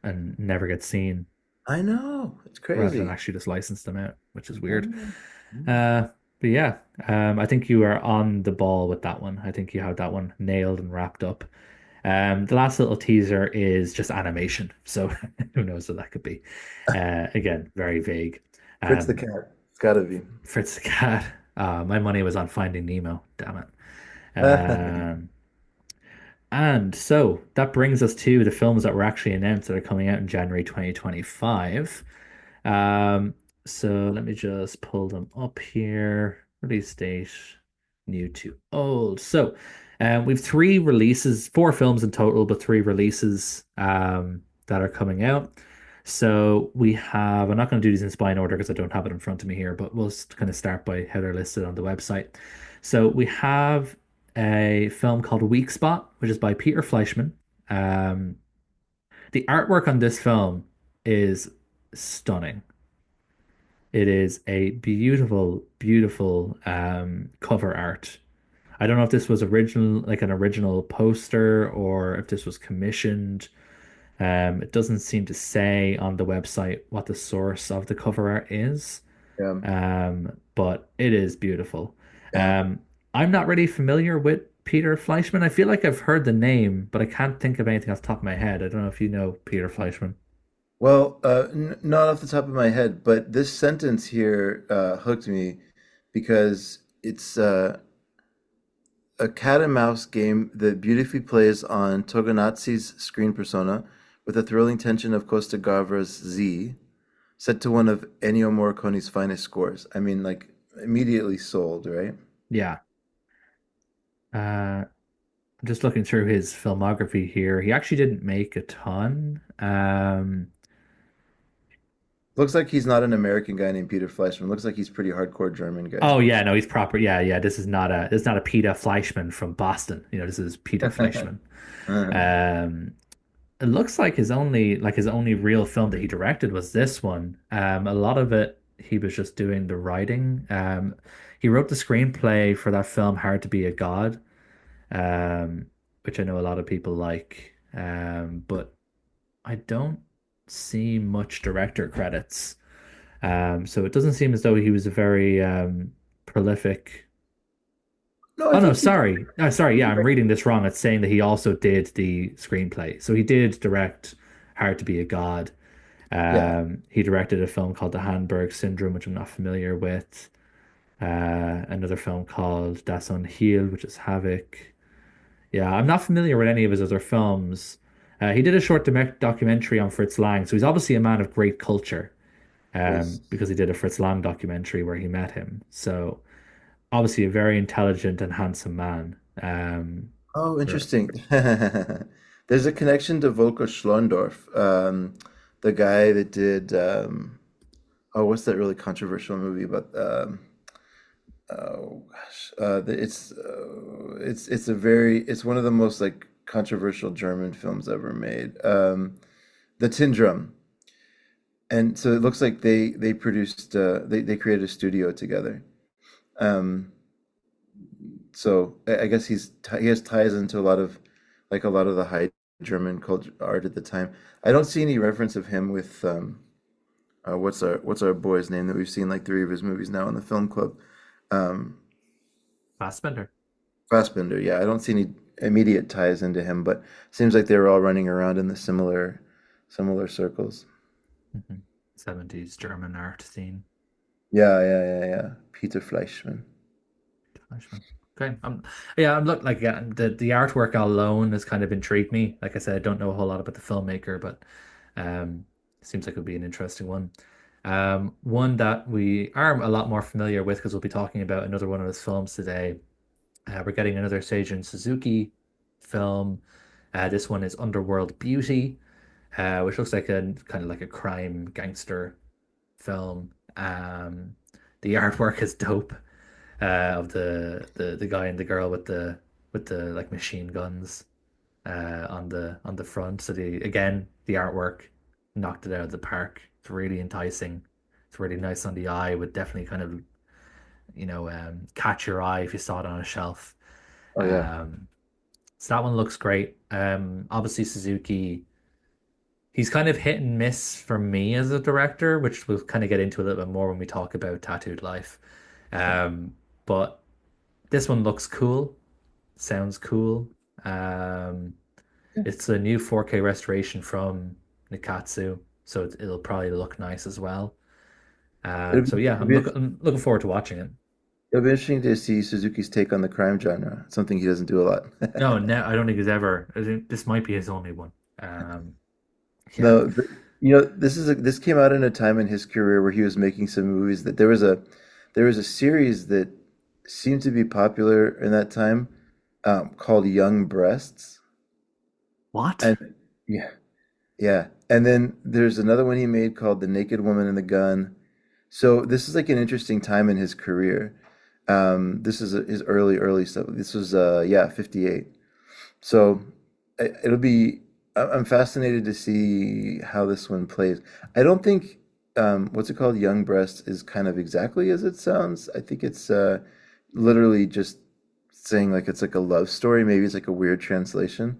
and never get seen I know, it's rather than crazy. actually just license them out, which is I weird. know. Uh, but yeah, I think you are on the ball with that one. I think you have that one nailed and wrapped up. The last little teaser is just animation, so who knows what that could be. Again, very vague. Fritz the Um, cat. It's gotta be. Fritz the cat. My money was on Finding Nemo. Damn it. And so that brings us to the films that were actually announced that are coming out in January 2025. Um, so let me just pull them up here. Release date, new to old. So we've three releases, four films in total, but three releases that are coming out. So we have, I'm not going to do these in spine order because I don't have it in front of me here, but we'll just kind of start by how they're listed on the website. So we have a film called Weak Spot, which is by Peter Fleischman. Um, the artwork on this film is stunning. It is a beautiful cover art. I don't know if this was an original poster, or if this was commissioned. It doesn't seem to say on the website what the source of the cover art is. Yeah, But it is beautiful. yeah. Um, I'm not really familiar with Peter Fleischman. I feel like I've heard the name, but I can't think of anything off the top of my head. I don't know if you know Peter Fleischman. Well, n not off the top of my head, but this sentence here hooked me because it's a cat and mouse game that beautifully plays on Togonatzi's screen persona with a thrilling tension of Costa Gavra's Z, set to one of Ennio Morricone's finest scores. I mean, like, immediately sold, right? Yeah. I'm just looking through his filmography here. He actually didn't make a ton. Looks like he's not an American guy named Peter Fleischman. Looks like he's pretty hardcore German guy. Oh yeah, no, he's proper. Yeah, yeah. This is not a Peter Fleischman from Boston. This is Peter Fleischman. Um, it looks like his only real film that he directed was this one. A lot of it he was just doing the writing. He wrote the screenplay for that film Hard to Be a God, um, which I know a lot of people like. But I don't see much director credits. So it doesn't seem as though he was a very prolific. No, I Oh no, think he did. sorry. No, sorry. Yeah, I'm reading this wrong. It's saying that he also did the screenplay. So he did direct Hard to Be a God. Yeah. He directed a film called The Hamburg Syndrome, which I'm not familiar with. Another film called Das Unheil, which is Havoc. Yeah, I'm not familiar with any of his other films. He did a short documentary on Fritz Lang, so he's obviously a man of great culture, Yes. because he did a Fritz Lang documentary where he met him. So obviously a very intelligent and handsome man. Oh, For interesting. There's a connection to Volker Schlondorf, the guy that did oh, what's that really controversial movie about oh gosh, it's a very it's one of the most like controversial German films ever made. The Tin Drum. And so it looks like they produced they created a studio together. Um, so I guess he has ties into a lot of like a lot of the high German culture art at the time. I don't see any reference of him with what's our boy's name that we've seen like three of his movies now in the film club. Um, Fassbender. Fassbender, yeah, I don't see any immediate ties into him, but seems like they were all running around in the similar circles. Mhm. 70s German art scene. Yeah. Peter Fleischmann. Flashman. Okay. Yeah, I'm look like the artwork alone has kind of intrigued me. Like I said, I don't know a whole lot about the filmmaker, but seems like it would be an interesting one. One that we are a lot more familiar with because we'll be talking about another one of his films today. We're getting another Seijun Suzuki film. This one is Underworld Beauty, which looks like a kind of like a crime gangster film. The artwork is dope, of the guy and the girl with the like machine guns on the front. So the artwork knocked it out of the park. It's really enticing. It's really nice on the eye. Would definitely kind of catch your eye if you saw it on a shelf. Oh yeah. Um, so that one looks great. Obviously Suzuki. He's kind of hit and miss for me as a director, which we'll kind of get into a little bit more when we talk about Tattooed Life. Um, but this one looks cool, sounds cool. Um, it's a new 4K restoration from Nikatsu, so it'll probably look nice as well. So yeah, I'm looking forward to watching it. It'll be interesting to see Suzuki's take on the crime genre, something he doesn't do a lot. No, no, I don't think he's ever. I think this might be his only one. Yeah, No, this came out in a time in his career where he was making some movies that there was a series that seemed to be popular in that time called Young Breasts. what? And yeah, yeah. And then there's another one he made called The Naked Woman and the Gun. So this is like an interesting time in his career. This is his early stuff. This was yeah, 58. So it'll be I'm fascinated to see how this one plays. I don't think what's it called? Young Breast is kind of exactly as it sounds. I think it's literally just saying like it's like a love story. Maybe it's like a weird translation.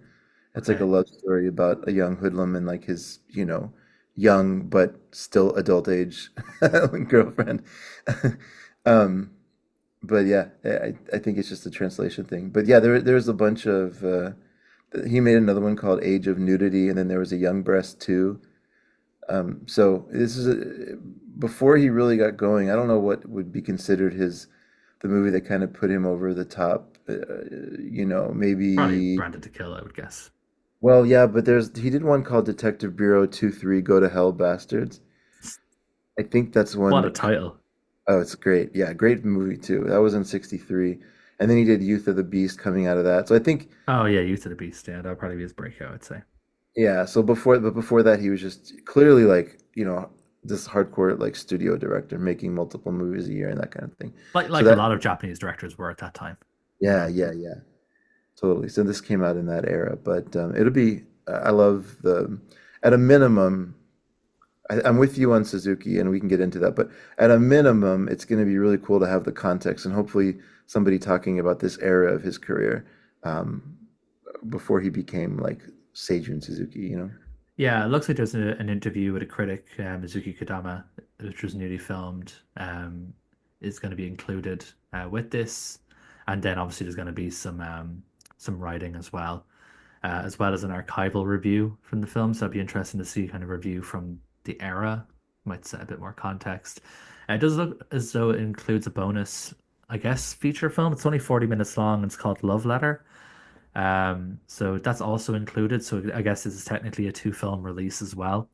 It's like a Okay. love story about a young hoodlum and like his, young but still adult age girlfriend. Um, but yeah, I think it's just a translation thing. But yeah, there's a bunch of he made another one called Age of Nudity, and then there was a Young Breast too. So this is before he really got going. I don't know what would be considered the movie that kind of put him over the top. Probably Maybe. Branded to Kill, I would guess. Well, yeah, but he did one called Detective Bureau 23 Go to Hell Bastards. I think that's one What a that title. oh, it's great. Yeah, great movie too. That was in 63. And then he did Youth of the Beast coming out of that. So I think Oh yeah, Youth of the Beast. Yeah, that would probably be his breakout, I'd say. yeah, so before that he was just clearly like, this hardcore like studio director making multiple movies a year and that kind of thing. So Like a that lot of Japanese directors were at that time. You yeah, know. yeah, yeah. Totally. So this came out in that era, but it'll be I love the at a minimum. I'm with you on Suzuki, and we can get into that. But at a minimum, it's going to be really cool to have the context, and hopefully somebody talking about this era of his career um, before he became like Seijun Suzuki. Yeah, it looks like there's an interview with a critic, Mizuki Kodama, which was newly filmed, is going to be included with this, and then obviously there's going to be some writing as well as an archival review from the film. So it'd be interesting to see kind of review from the era, might set a bit more context. It does look as though it includes a bonus, I guess, feature film. It's only 40 minutes long. It's called Love Letter. So that's also included. So I guess this is technically a two-film release as well,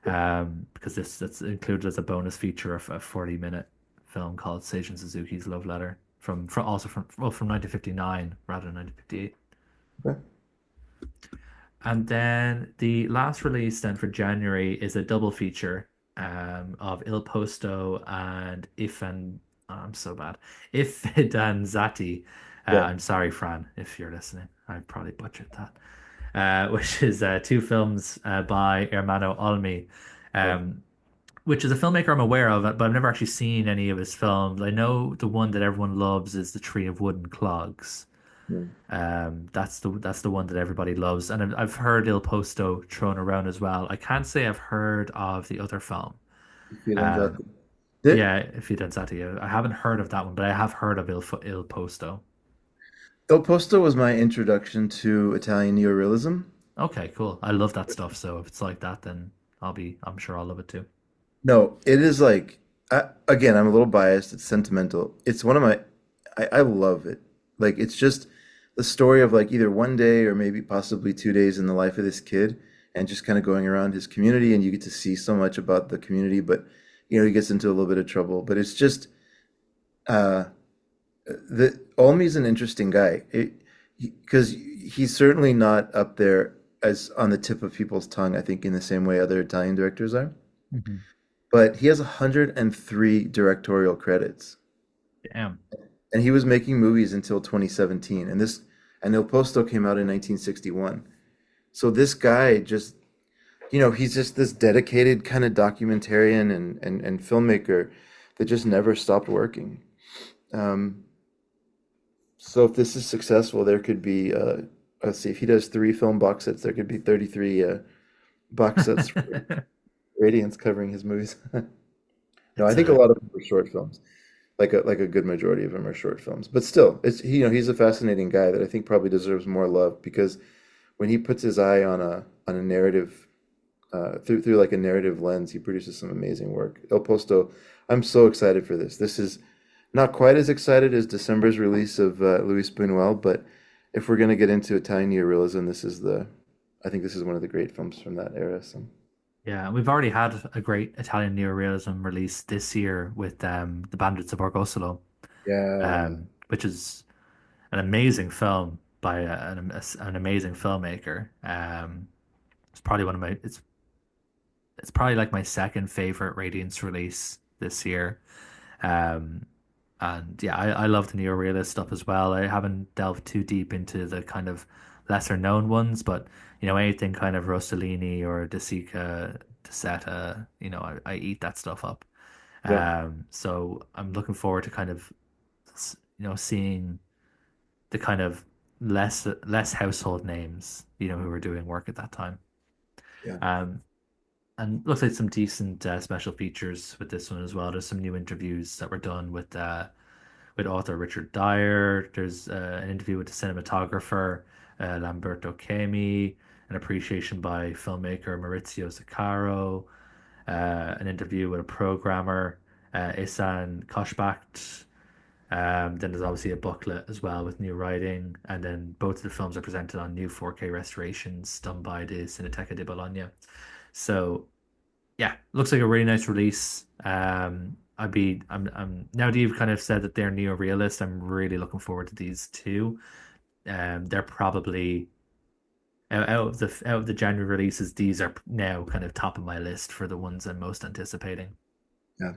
because that's included as a bonus feature of a 40-minute film called Seijun Suzuki's Love Letter from 1959 rather than 1958. Okay. And then the last release then for January is a double feature of Il Posto and If and oh, I'm so bad. If Fidanzati. Yeah. I'm sorry, Fran, if you're listening. I probably butchered that. Which is two films by Ermanno Olmi, Yeah. um, which is a filmmaker I'm aware of, but I've never actually seen any of his films. I know the one that everyone loves is The Tree of Wooden Clogs. Yeah. That's the one that everybody loves, and I've heard Il Posto thrown around as well. I can't say I've heard of the other film. Um, Fidanzati. Did yeah, Fidanzati. I haven't heard of that one, but I have heard of Il Posto. Il Posto was my introduction to Italian neorealism. Okay, cool. I love that stuff. So if it's like that, then I'm sure I'll love it too. No, it is like again, I'm a little biased. It's sentimental. It's one of my I love it. Like it's just the story of like either one day or maybe possibly 2 days in the life of this kid and just kind of going around his community and you get to see so much about the community, but he gets into a little bit of trouble. But it's just uh the Olmi's an interesting guy. Because he's certainly not up there as on the tip of people's tongue, I think, in the same way other Italian directors are. Mhm. But he has 103 directorial credits, Damn. and he was making movies until 2017. And Il Posto came out in 1961. So this guy just, he's just this dedicated kind of documentarian and filmmaker that just never stopped working. Um, so if this is successful, there could be, let's see, if he does three film box sets, there could be 33 box sets for Radiance covering his movies. No, I It's think a a lot of them are short films. Like a good majority of them are short films. But still, he's a fascinating guy that I think probably deserves more love because when he puts his eye on a narrative through like a narrative lens, he produces some amazing work. El Posto, I'm so excited for this. This is not quite as excited as December's release of Luis Buñuel, but if we're going to get into Italian neorealism, I think this is one of the great films from that era. So Yeah, we've already had a great Italian neorealism release this year with The Bandits of Argosolo, yeah, which is an amazing film by an amazing filmmaker. It's probably one of my it's probably like my second favorite Radiance release this year. Um, and yeah, I love the neorealist stuff as well. I haven't delved too deep into the kind of lesser known ones, but anything kind of Rossellini or De Sica, De Seta, I eat that stuff up. yeah, So I'm looking forward to kind of seeing the kind of less household names, who were doing work at that time. yeah, Um, and looks like some decent special features with this one as well. There's some new interviews that were done with author Richard Dyer. There's an interview with the cinematographer Lamberto Chemi, an appreciation by filmmaker Maurizio Zuccaro, an interview with a programmer Ihsan Koshbakt. Then there's obviously a booklet as well with new writing, and then both of the films are presented on new 4K restorations done by the Cineteca di Bologna. So yeah, looks like a really nice release. I'm now that you've kind of said that they're neo-realist, I'm really looking forward to these two. They're probably out of the January releases, these are now kind of top of my list for the ones I'm most anticipating. yeah.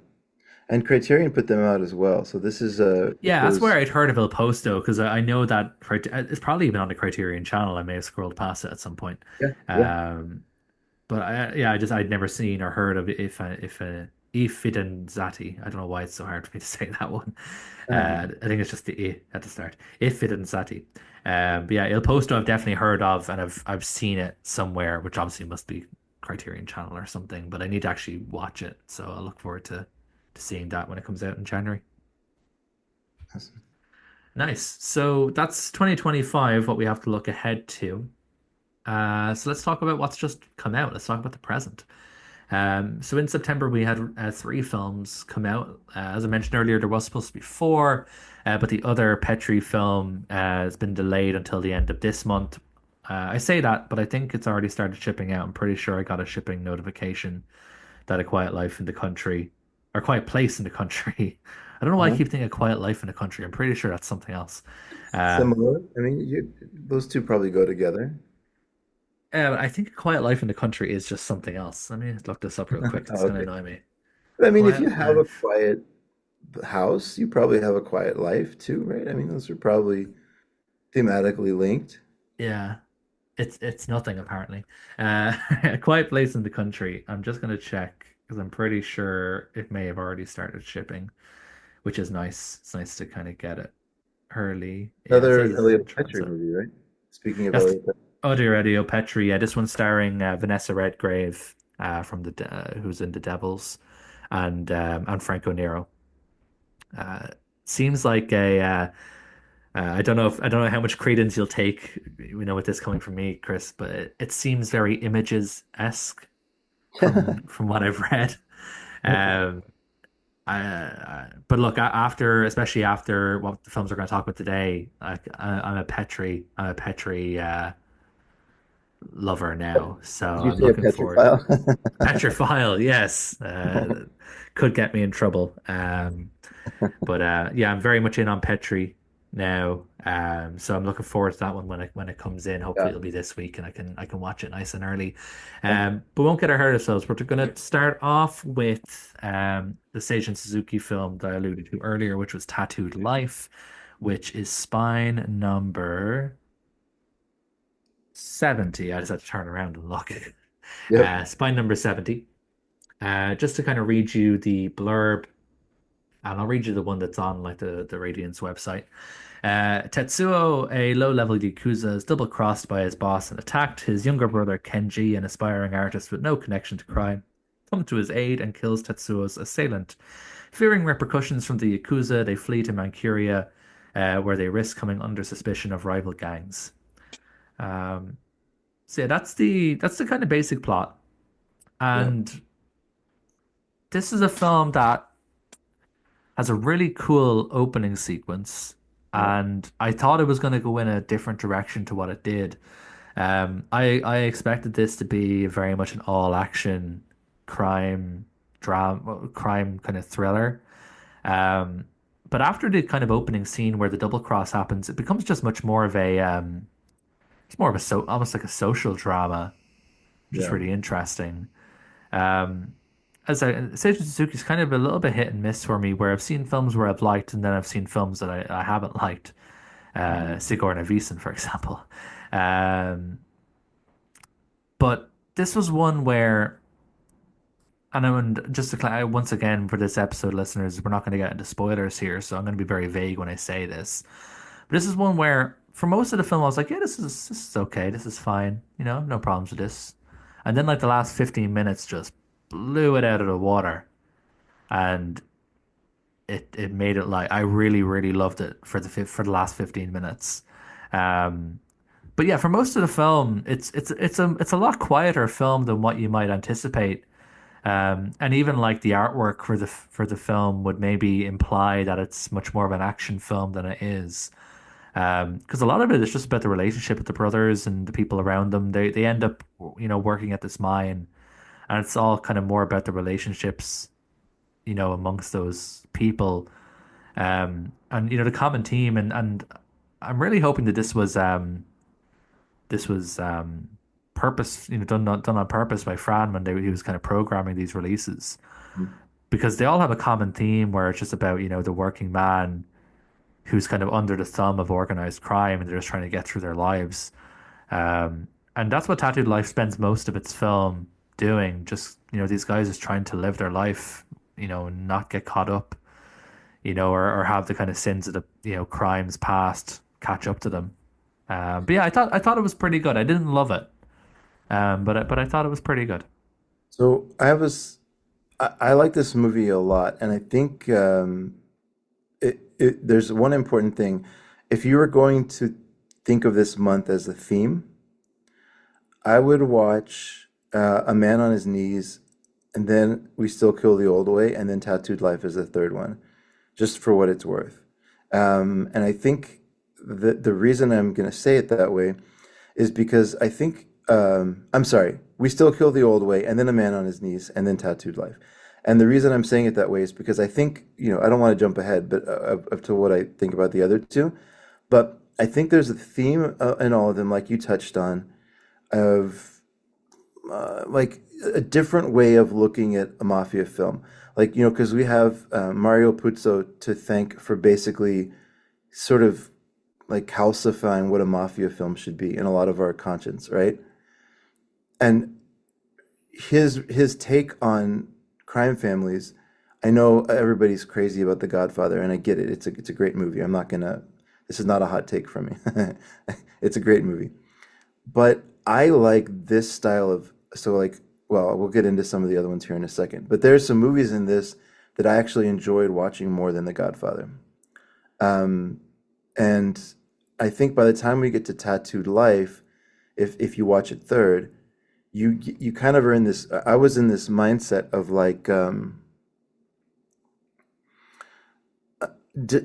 And Criterion put them out as well. So this is Yeah, that's where was I'd heard of Il Posto because I know that it's probably even on the Criterion channel. I may have scrolled past it at some point. yeah, yeah. Um, but yeah, I'd never seen or heard of if I Fidanzati. I don't know why it's so hard for me to say that one. I think it's just the I at the start. I Fidanzati. But yeah, Il Posto I've definitely heard of and I've seen it somewhere, which obviously must be Criterion Channel or something. But I need to actually watch it, so I look forward to seeing that when it comes out in January. Awesome. Nice. So that's 2025, what we have to look ahead to. So let's talk about what's just come out. Let's talk about the present. So in September, we had three films come out. As I mentioned earlier, there was supposed to be four, but the other Petri film has been delayed until the end of this month. I say that, but I think it's already started shipping out. I'm pretty sure I got a shipping notification that A Quiet Life in the Country, or Quiet Place in the Country. I don't know why I Uh-huh. keep thinking A Quiet Life in the Country. I'm pretty sure that's something else. Uh, Similar. I mean, those two probably go together. I think A Quiet Life in the Country is just something else. Let me look this up real quick. It's Oh, going to okay. annoy me. But I mean, if you Quiet have a Life. quiet house, you probably have a quiet life too, right? I mean, those are probably thematically linked. Yeah, it's nothing apparently. A Quiet Place in the Country. I'm just going to check because I'm pretty sure it may have already started shipping, which is nice. It's nice to kind of get it early. Yeah, it says Another it's in Elliot Petri transit. movie, right? Speaking of That's Elliot Petri. Audio Radio Petri. Yeah, this one's starring Vanessa Redgrave from who's in The Devils, and Franco Nero. Uh, seems like a I don't know how much credence you'll take, with this coming from me, Chris, but it seems very Images-esque from what I've read. Um, but look, especially after what the films we're going to talk about today, I'm a Petri lover now, so Did you I'm say a looking forward. petrophile? Petrophile, yes, could get me in trouble. But yeah, I'm very much in on Petri now. So I'm looking forward to that one when it comes in. Hopefully Yeah. it'll be this week and I can watch it nice and early. Yeah. But we won't get ahead of ourselves. We're going to start off with the Seijun Suzuki film that I alluded to earlier, which was Tattooed Life, which is spine number 70. I just had to turn around and look. Yep. Spine number 70. Just to kind of read you the blurb, and I'll read you the one that's on like the Radiance website. Tetsuo, a low-level Yakuza, is double-crossed by his boss and attacked. His younger brother, Kenji, an aspiring artist with no connection to crime, comes to his aid and kills Tetsuo's assailant. Fearing repercussions from the Yakuza, they flee to Manchuria, where they risk coming under suspicion of rival gangs. Um, so yeah, that's the kind of basic plot. Yep. And this is a film that has a really cool opening sequence, Yep. and I thought it was going to go in a different direction to what it did. I expected this to be very much an all action crime crime kind of thriller. Um, but after the kind of opening scene where the double cross happens, it becomes just much more of a it's more of a almost like a social drama, which is Yeah. really interesting. Um, as I Seiji Suzuki's kind of a little bit hit and miss for me, where I've seen films where I've liked, and then I've seen films that I haven't liked. Mhm. Sigourney Weaver, for example. Um, but this was one where, and I would just to once again for this episode, listeners, we're not going to get into spoilers here, so I'm going to be very vague when I say this. But this is one where, for most of the film, I was like, yeah, this is okay, this is fine, no problems with this. And then like the last 15 minutes just blew it out of the water, and it made it like I really really loved it for the last 15 minutes. Um, but yeah, for most of the film, it's a lot quieter film than what you might anticipate. And even like the artwork for the film would maybe imply that it's much more of an action film than it is. Because a lot of it is just about the relationship with the brothers and the people around them. They end up, working at this mine, and it's all kind of more about the relationships, amongst those people. And the common theme, and I'm really hoping that this was purpose, done on purpose by Fran when he was kind of programming these releases. because they all have a common theme where it's just about, the working man who's kind of under the thumb of organized crime and they're just trying to get through their lives. And that's what Tattooed Life spends most of its film doing. Just, these guys just trying to live their life, not get caught up, or have the kind of sins of the, crimes past catch up to them. But yeah, I thought it was pretty good. I didn't love it, but I thought it was pretty good. So I like this movie a lot, and I think there's one important thing. If you were going to think of this month as a theme, I would watch A Man on His Knees, and then We Still Kill the Old Way, and then Tattooed Life is the third one, just for what it's worth. And I think the reason I'm going to say it that way is because I think, I'm sorry, We Still Kill the Old Way, and then A Man on His Knees, and then Tattooed Life. And the reason I'm saying it that way is because I think, I don't want to jump ahead, but up to what I think about the other two. But I think there's a theme in all of them, like you touched on, of like a different way of looking at a mafia film. Like, because we have Mario Puzo to thank for basically sort of like calcifying what a mafia film should be in a lot of our conscience, right? And his take on crime families, I know everybody's crazy about The Godfather, and I get it. It's a great movie. I'm not gonna. This is not a hot take from me. It's a great movie, but I like this style of so like. Well, we'll get into some of the other ones here in a second. But there's some movies in this that I actually enjoyed watching more than The Godfather. Um, and I think by the time we get to Tattooed Life, if you watch it third, you kind of are in this. I was in this mindset of like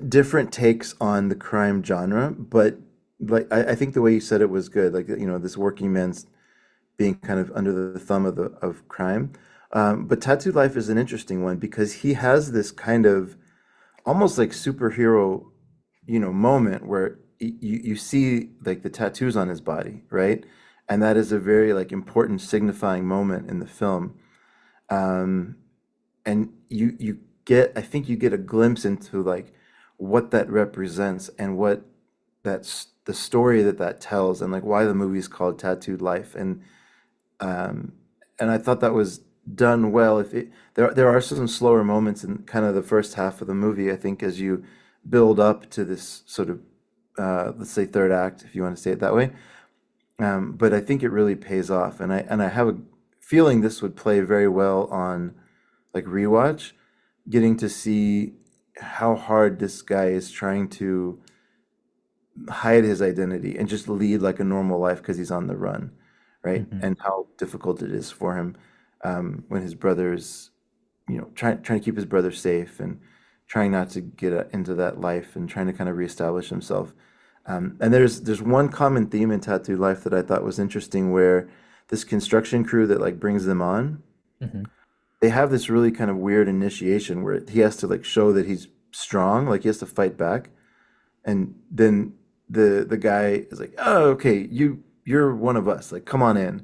different takes on the crime genre, but like I think the way you said it was good. Like this working man's being kind of under the thumb of crime. But Tattooed Life is an interesting one because he has this kind of almost like superhero, moment where you see like the tattoos on his body, right? And that is a very like important signifying moment in the film. Um, and you get, I think you get a glimpse into like what that represents and what the story that tells and like why the movie's called Tattooed Life. Um, and I thought that was done well. If it, there are some slower moments in kind of the first half of the movie, I think, as you build up to this sort of let's say third act, if you want to say it that way. But I think it really pays off, and I have a feeling this would play very well on like rewatch, getting to see how hard this guy is trying to hide his identity and just lead like a normal life because he's on the run, right? Hmm. And how difficult it is for him when his brother's, trying to keep his brother safe and trying not to get into that life and trying to kind of reestablish himself. And there's one common theme in Tattoo Life that I thought was interesting, where this construction crew that like brings them on, Hmm. they have this really kind of weird initiation where he has to like show that he's strong, like he has to fight back, and then the guy is like, "Oh, okay, you're one of us. Like, come on in."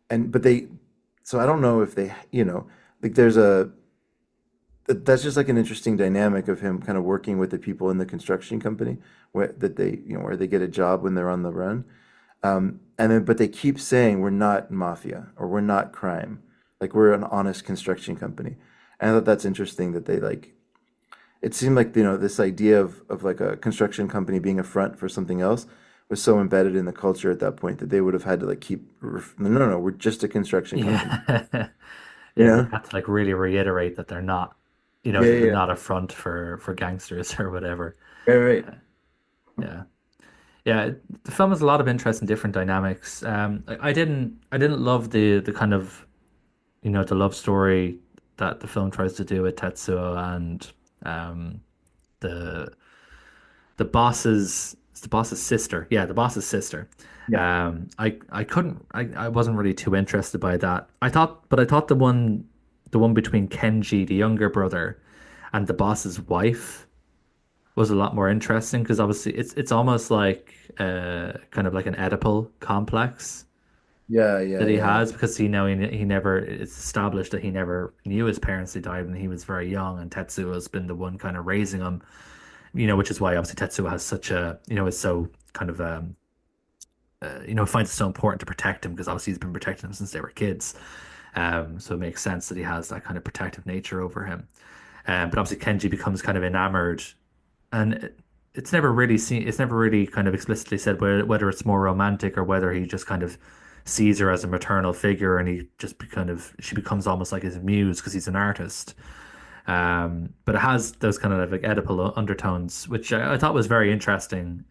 And but they, so I don't know if they, like there's that's just like an interesting dynamic of him kind of working with the people in the construction company where that they, where they get a job when they're on the run. And then, but they keep saying we're not mafia or we're not crime, like we're an honest construction company. And I thought that's interesting that they like. It seemed like this idea of like a construction company being a front for something else was so embedded in the culture at that point that they would have had to like keep no, no, no, we're just a construction company. Yeah. You Yeah, they know? have to like really reiterate that they're not, Yeah, they're yeah, not a front for gangsters or whatever. yeah. Right, right. Yeah. Yeah, the film has a lot of interesting different dynamics. I didn't love the kind of, the love story that the film tries to do with Tetsuo and um the the boss's it's the boss's sister. Yeah, the boss's sister. Yeah. I couldn't I wasn't really too interested by that. I thought the one between Kenji, the younger brother, and the boss's wife was a lot more interesting because obviously it's almost like kind of like an Oedipal complex Yeah, yeah, that he yeah. has because he never it's established that he never knew his parents. They died when he was very young, and Tetsuo has been the one kind of raising him. Which is why obviously Tetsuo has such a is so kind of finds it so important to protect him because obviously he's been protecting him since they were kids. So it makes sense that he has that kind of protective nature over him. But obviously Kenji becomes kind of enamored, and it's never really seen. It's never really kind of explicitly said whether it's more romantic or whether he just kind of sees her as a maternal figure, and he just she becomes almost like his muse because he's an artist. But it has those kind of like Oedipal undertones, which I thought was very interesting,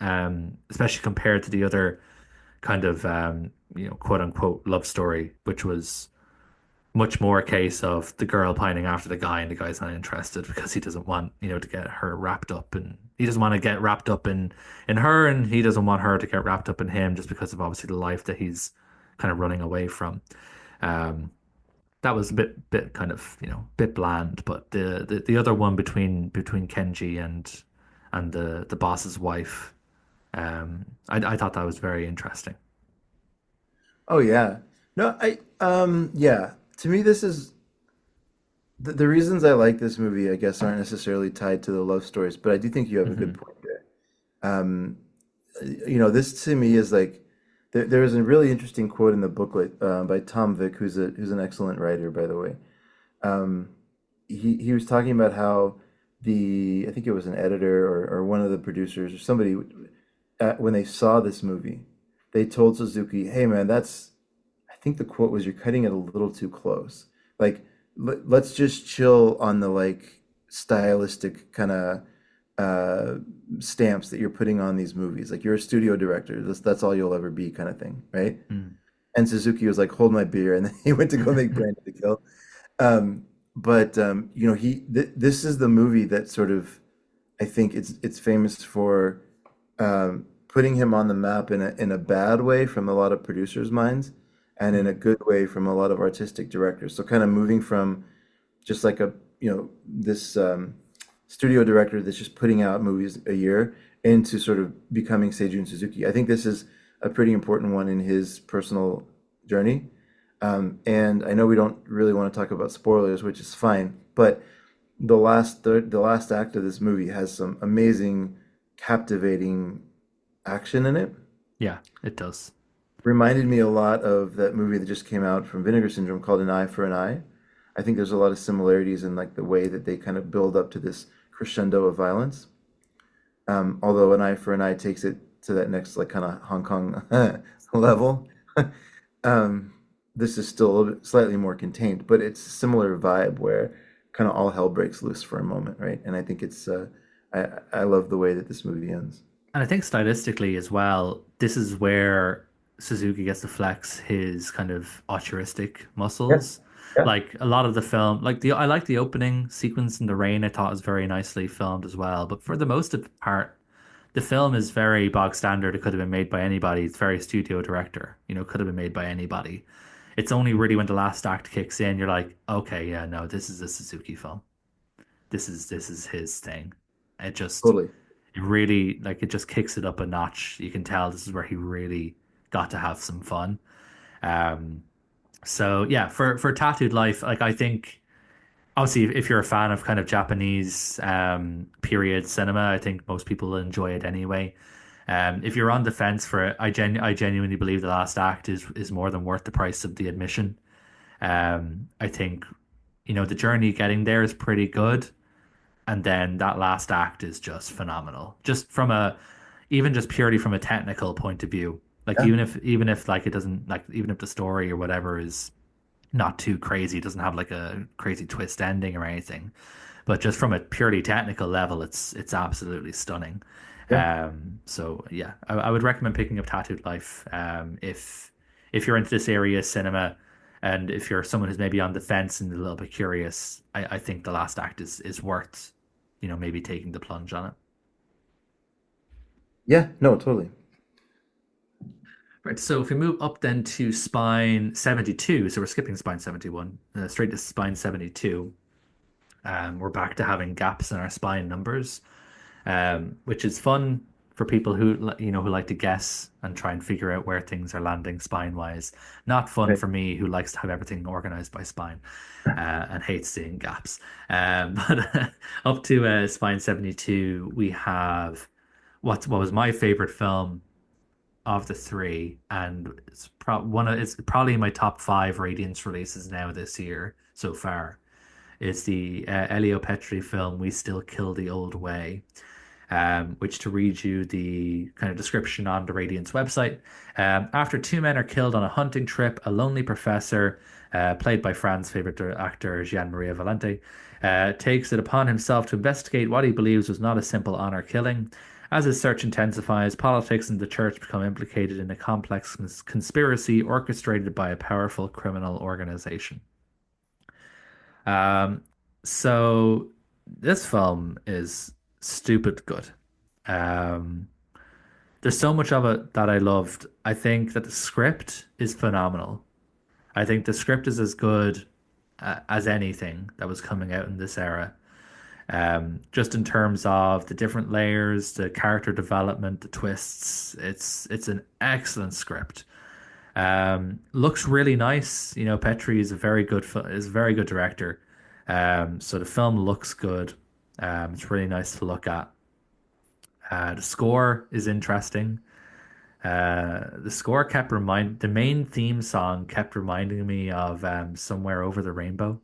especially compared to the other kind of quote unquote love story, which was much more a case of the girl pining after the guy and the guy's not interested because he doesn't want, to get her wrapped up, and he doesn't want to get wrapped up in her, and he doesn't want her to get wrapped up in him just because of obviously the life that he's kind of running away from. Um, that was a bit kind of, bit bland, but the other one between Kenji and the boss's wife, I thought that was very interesting. Oh yeah. No, yeah. To me, this is the reasons I like this movie, I guess, aren't necessarily tied to the love stories, but I do think you have a good Hmm. point there. Um, this to me is like there was a really interesting quote in the booklet by Tom Vick, who's an excellent writer, by the way. Um, he was talking about how I think it was an editor or one of the producers or somebody when they saw this movie, they told Suzuki, "Hey man, that's I think the quote was you're cutting it a little too close. Like let's just chill on the like stylistic kind of uh stamps that you're putting on these movies. Like you're a studio director. That's all you'll ever be kind of thing, right?" Mm. And Suzuki was like, "Hold my beer," and then he went to go make Brand of the Kill. But this is the movie that sort of I think it's famous for putting him on the map in a bad way from a lot of producers' minds, and in a Mm. good way from a lot of artistic directors. So kind of moving from just like this studio director that's just putting out movies a year into sort of becoming Seijun Suzuki. I think this is a pretty important one in his personal journey. And I know we don't really want to talk about spoilers, which is fine, but the last act of this movie has some amazing, captivating action in it. Yeah, it does. Reminded me a lot of that movie that just came out from Vinegar Syndrome called An Eye for an Eye. I think there's a lot of similarities in like the way that they kind of build up to this crescendo of violence. Although An Eye for an Eye takes it to that next like kind of Hong Kong level. um, this is still a little bit slightly more contained, but it's a similar vibe where kind of all hell breaks loose for a moment, right? And I think I love the way that this movie ends. And I think stylistically as well, this is where Suzuki gets to flex his kind of altruistic Yeah, muscles. yeah, Like a lot of the film, I like the opening sequence in the rain. I thought was very nicely filmed as well. But for the most of the part, the film is very bog standard. It could have been made by anybody. It's very studio director. Could have been made by anybody. It's only really when the last act kicks in, you're like, okay, yeah, no, this is a Suzuki film. This is his thing. It just totally. it really like it just kicks it up a notch. You can tell this is where he really got to have some fun. Um, so yeah, for Tattooed Life, like I think obviously if you're a fan of kind of Japanese period cinema, I think most people will enjoy it anyway. If you're on the fence for it, I genuinely believe the last act is more than worth the price of the admission. I think the journey getting there is pretty good, and then that last act is just phenomenal. Just from a even just purely from a technical point of view. Like Yeah, even if like it doesn't like even if the story or whatever is not too crazy, it doesn't have like a crazy twist ending or anything. But just from a purely technical level, it's absolutely stunning. yeah. So yeah, I would recommend picking up Tattooed Life if you're into this area of cinema, and if you're someone who's maybe on the fence and a little bit curious. I think the last act is worth maybe taking the plunge on it. Yeah, no, totally. Right, so if we move up then to spine 72, so we're skipping spine 71, straight to spine 72, we're back to having gaps in our spine numbers, which is fun for people who who like to guess and try and figure out where things are landing spine wise. Not fun Right. for me who likes to have everything organized by spine and hates seeing gaps. But up to spine 72, we have what was my favorite film of the three, and it's probably in my top five Radiance releases now this year so far. It's the Elio Petri film "We Still Kill the Old Way," which, to read you the kind of description on the Radiance website, after two men are killed on a hunting trip, a lonely professor, played by Fran's favorite actor Gian Maria Valente, takes it upon himself to investigate what he believes was not a simple honor killing. As his search intensifies, politics and the church become implicated in a complex conspiracy orchestrated by a powerful criminal organization. Um, so this film is stupid good. Um, there's so much of it that I loved. I think that the script is phenomenal. I think the script is as good as anything that was coming out in this era. Just in terms of the different layers, the character development, the twists, it's an excellent script. Looks really nice. You know, Petri is is a very good director. So the film looks good. It's really nice to look at. The score is interesting. The main theme song kept reminding me of Somewhere Over the Rainbow.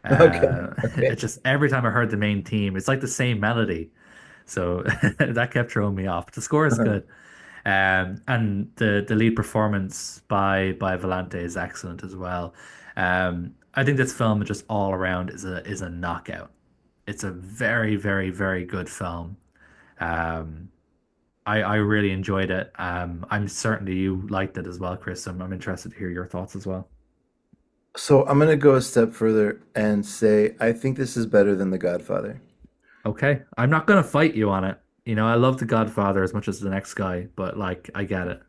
Okay. It Okay. just every time I heard the main theme, it's like the same melody. So that kept throwing me off. But the score is good. And the lead performance by Volante is excellent as well. I think this film just all around is a knockout. It's a very, very, very good film. Um, I really enjoyed it. I'm certain that you liked it as well, Chris. I'm interested to hear your thoughts as well. So I'm gonna go a step further and say I think this is better than The Godfather. Okay, I'm not gonna fight you on it. You know, I love The Godfather as much as the next guy, but like, I get it.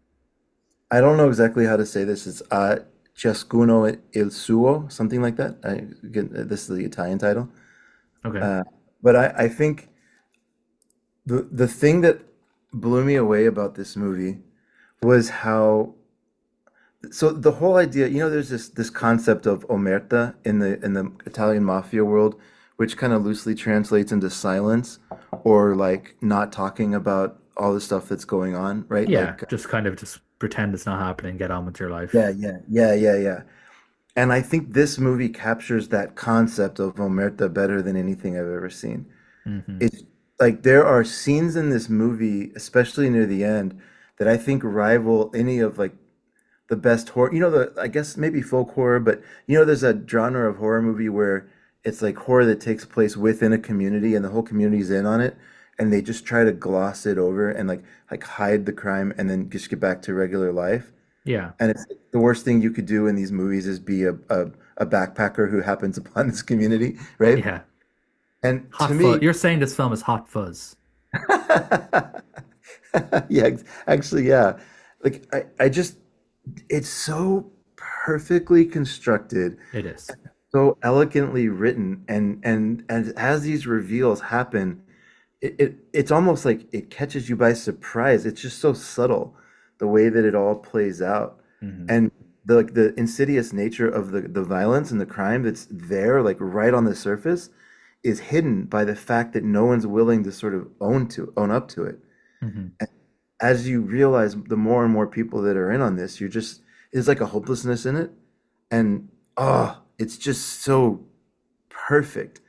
I don't know exactly how to say this. It's Ciascuno il suo, something like that. Again, this is the Italian title. Okay. Uh, but I think the thing that blew me away about this movie was how so the whole idea, there's this concept of omerta in the Italian mafia world, which kind of loosely translates into silence or like not talking about all the stuff that's going on, right? Yeah, Like just kind of just pretend it's not happening, get on with your yeah, life. yeah, yeah, yeah, yeah. And I think this movie captures that concept of omerta better than anything I've ever seen. Hmm. It's like there are scenes in this movie, especially near the end, that I think rival any of like the best horror. I guess maybe folk horror, but there's a genre of horror movie where it's like horror that takes place within a community and the whole community's in on it, and they just try to gloss it over and like hide the crime and then just get back to regular life. Yeah, And it's the worst thing you could do in these movies is be a backpacker who happens upon this community, right? yeah. And to Hot Fuzz. me, You're saying this film is Hot Fuzz. yeah, actually, yeah. Like I just, it's so perfectly constructed, It is. so elegantly written, and as these reveals happen, it's almost like it catches you by surprise. It's just so subtle, the way that it all plays out, Hmm. and the insidious nature of the violence and the crime that's there, like right on the surface, is hidden by the fact that no one's willing to sort of own up to it. Hmm. And as you realize, the more and more people that are in on this, there's like a hopelessness in it, and it's just so perfect.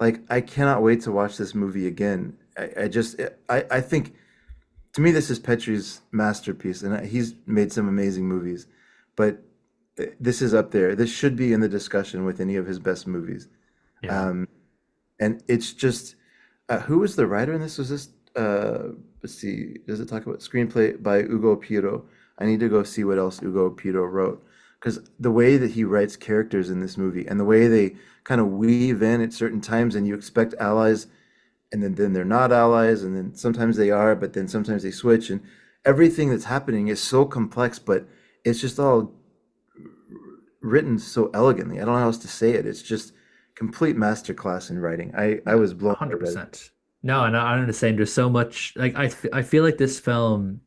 Like I cannot wait to watch this movie again. I think to me this is Petri's masterpiece, and he's made some amazing movies, but this is up there. This should be in the discussion with any of his best movies. Yeah. Um, and it's just who was the writer in this? Was this let's see, does it talk about screenplay by Ugo Piro? I need to go see what else Ugo Piro wrote because the way that he writes characters in this movie and the way they kind of weave in at certain times and you expect allies and then they're not allies and then sometimes they are but then sometimes they switch and everything that's happening is so complex but it's just all written so elegantly. I don't know how else to say it. It's just complete masterclass in writing. I Yeah. was blown away by this. 100%. No, and I understand. There's so much like I feel like this film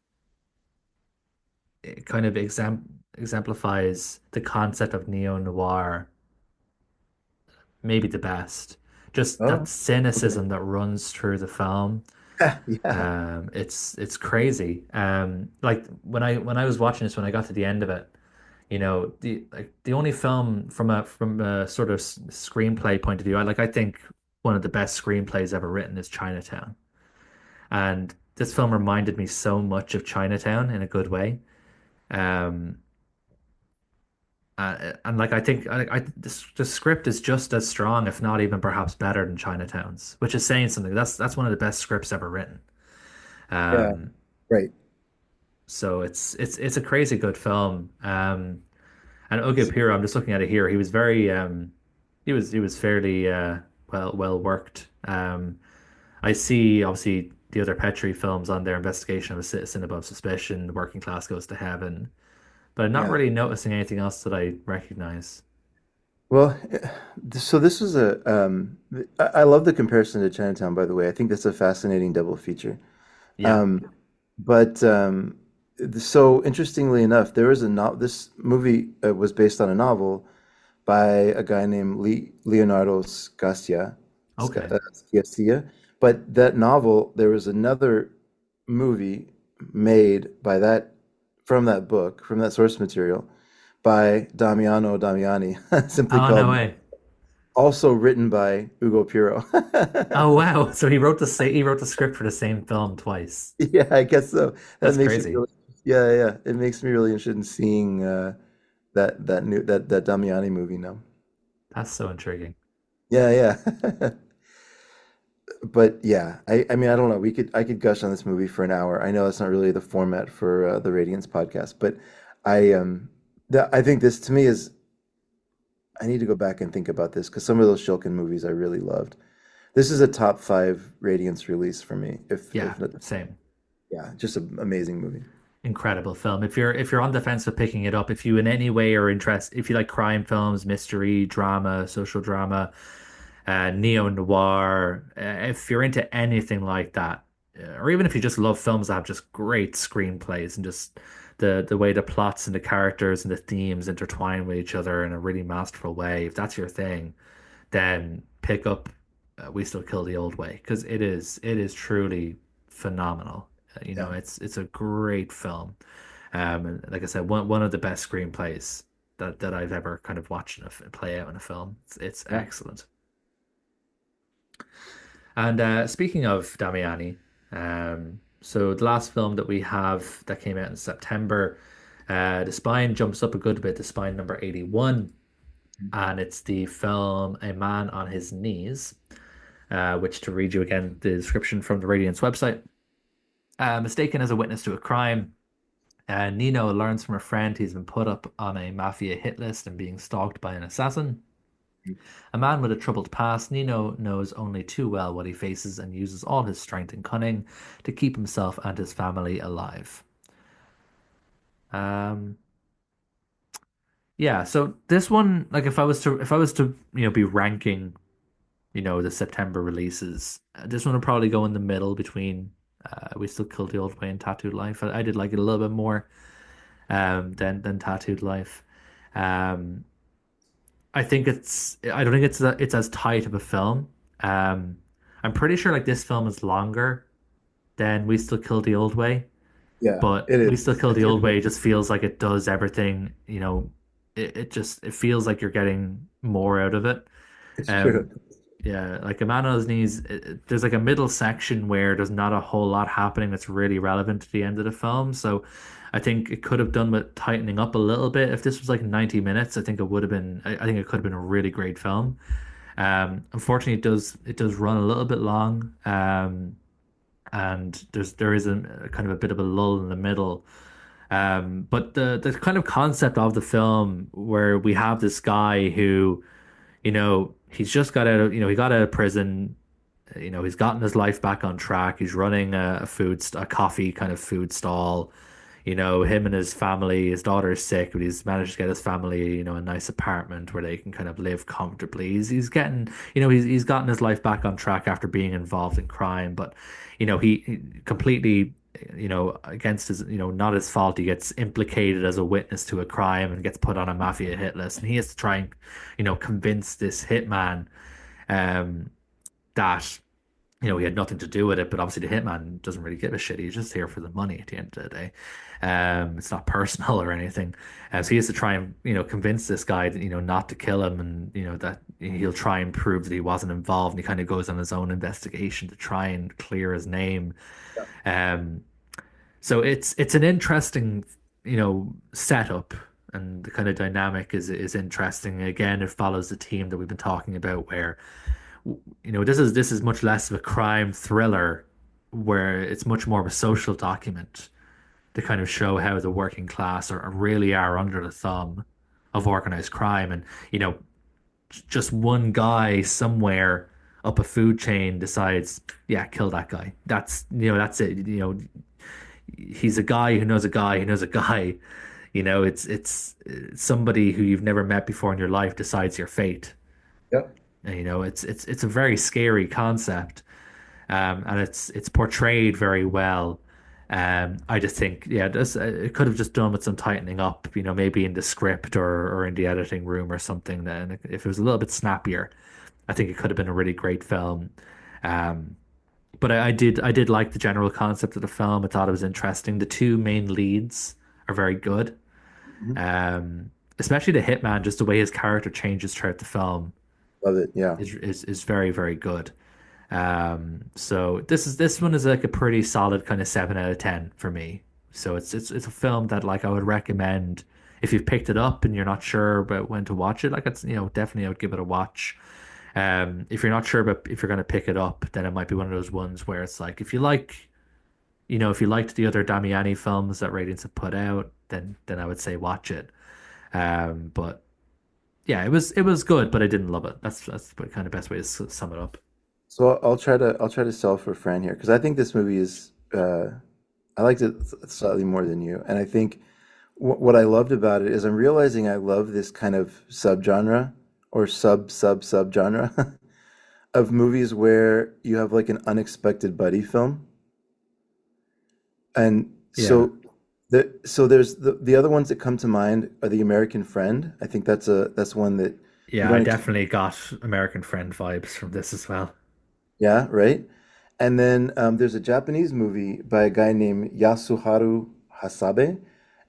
it kind of exemplifies the concept of neo noir maybe the best. Just that Oh, okay. cynicism that runs through the film. Yeah. It's crazy. Like when I was watching this, when I got to the end of it, the only film from a sort of screenplay point of view, I think one of the best screenplays ever written is Chinatown, and this film reminded me so much of Chinatown in a good way. Um, and like I think the script is just as strong, if not even perhaps better than Chinatown's, which is saying something. That's one of the best scripts ever written. Yeah. Um, Right. so it's a crazy good film. And Uge Piro, I'm just looking at it here. He was very he was fairly well worked. I see obviously the other Petrie films on there, Investigation of a Citizen Above Suspicion, Working Class Goes to Heaven, but I'm not Yeah. really noticing anything else that I recognize. Well, so this was I love the comparison to Chinatown, by the way. I think that's a fascinating double feature. Yeah. Um, but so interestingly enough, there was this movie was based on a novel by a guy named Leonardo Okay. Sciascia. But that novel, there was another movie made by from that book, from that source material, by Damiano Damiani, simply Oh, no called, way. also written by Ugo Piero. Oh, wow. So he wrote the script for the same film twice. Yeah, I guess so. That That's makes me crazy. really, yeah, yeah. It makes me really interested in seeing that Damiani movie now. That's so intriguing. Yeah, yeah. But yeah, I mean, I don't know. I could gush on this movie for an hour. I know that's not really the format for the Radiance podcast, but I think this to me is I need to go back and think about this because some of those Shulkin movies I really loved. This is a top five Radiance release for me. Yeah, If not, same. yeah, just an amazing movie. Incredible film. If you're on the fence of picking it up, if you in any way are interested, if you like crime films, mystery, drama, social drama, neo noir, if you're into anything like that, or even if you just love films that have just great screenplays and just the way the plots and the characters and the themes intertwine with each other in a really masterful way, if that's your thing, then pick up We Still Kill the Old Way because it is truly phenomenal. Yeah, It's a great film. And like I said, one of the best screenplays that I've ever kind of watched play out in a film. It's yeah. excellent. And speaking of Damiani, so the last film that we have that came out in September, the spine jumps up a good bit to spine number 81, and it's the film A Man on His Knees, which to read you again, the description from the Radiance website. Mistaken as a witness to a crime, Nino learns from a friend he's been put up on a mafia hit list and being stalked by an assassin. A man with a troubled past, Nino knows only too well what he faces and uses all his strength and cunning to keep himself and his family alive. Um, yeah, so this one, like if I was to, be ranking, the September releases, this one would probably go in the middle between We Still Kill the Old Way and Tattooed Life. I did like it a little bit more than Tattooed Life. Um, I don't think it's as tight of a film. Um, I'm pretty sure like this film is longer than We Still Kill the Old Way, Yeah, but it We Still is. Kill the It's Old really, Way just feels like it does everything, it feels like you're getting more out of it. it's true. Um, yeah, like a Man on His Knees, there's like a middle section where there's not a whole lot happening that's really relevant to the end of the film. So I think it could have done with tightening up a little bit. If this was like 90 minutes, I think it would have been, I think it could have been a really great film. Unfortunately, it does run a little bit long, and there is a kind of a bit of a lull in the middle. But the kind of concept of the film where we have this guy who, he's just got out of, he got out of prison. He's gotten his life back on track. He's running a coffee kind of food stall. him and his family, his daughter's sick, but he's managed to get his family, a nice apartment where they can kind of live comfortably. He's getting, he's gotten his life back on track after being involved in crime, but he completely, against his, not his fault. He gets implicated as a witness to a crime and gets put on a mafia hit list, and he has to try and, convince this hitman, um, that he had nothing to do with it, but obviously the hitman doesn't really give a shit. He's just here for the money at the end of the day. It's not personal or anything. So he has to try and, convince this guy that, not to kill him, and, that he'll try and prove that he wasn't involved. And he kind of goes on his own investigation to try and clear his name. Um, so it's an interesting, setup, and the kind of dynamic is interesting. Again, it follows the theme that we've been talking about, where this is much less of a crime thriller, where it's much more of a social document to kind of show how the working class really are under the thumb of organized crime. And just one guy somewhere up a food chain decides, yeah, kill that guy. That's it. He's a guy who knows a guy who knows a guy. It's somebody who you've never met before in your life decides your fate. Yep. And, it's a very scary concept, and it's portrayed very well. I just think, yeah, it could have just done with some tightening up, maybe in the script or in the editing room or something. Then if it was a little bit snappier, I think it could have been a really great film. Um, but I did like the general concept of the film. I thought it was interesting. The two main leads are very good. Mhm. Especially the hitman, just the way his character changes throughout the film Love it. Yeah. is very, very good. So this one is like a pretty solid kind of 7 out of 10 for me. So it's a film that, like, I would recommend if you've picked it up and you're not sure about when to watch it. Like, it's, definitely I would give it a watch. If you're not sure about if you're going to pick it up, then it might be one of those ones where it's like, if you liked the other Damiani films that Radiance have put out, then I would say watch it. But yeah, it was good, but I didn't love it. That's the kind of best way to sum it up. So I'll try to sell for Fran here because I think this movie is I liked it slightly more than you, and I think what I loved about it is I'm realizing I love this kind of subgenre or subgenre of movies where you have like an unexpected buddy film. And Yeah. so there's the other ones that come to mind are The American Friend. I think that's one that you Yeah, I don't definitely got American Friend vibes from this as well. yeah, right. And then there's a Japanese movie by a guy named Yasuharu Hasabe,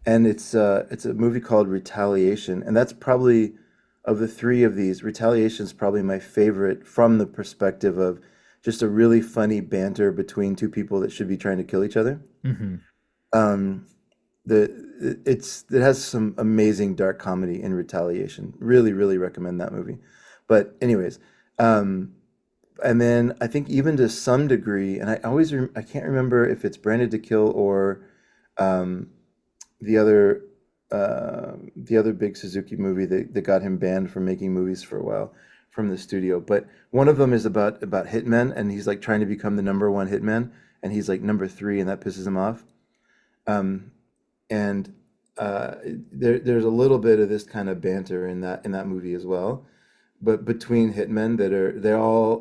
and it's a movie called Retaliation, and that's probably of the three of these, Retaliation is probably my favorite from the perspective of just a really funny banter between two people that should be trying to kill each other. Hmm. Um, it has some amazing dark comedy in Retaliation. Really, really recommend that movie. But anyways, um, and then I think even to some degree, and I can't remember if it's Branded to Kill or um, the other the other big Suzuki movie that got him banned from making movies for a while from the studio. But one of them is about hitmen, and he's like trying to become the number one hitman, and he's like number three, and that pisses him off. Um, and there's a little bit of this kind of banter in that movie as well, but between hitmen that are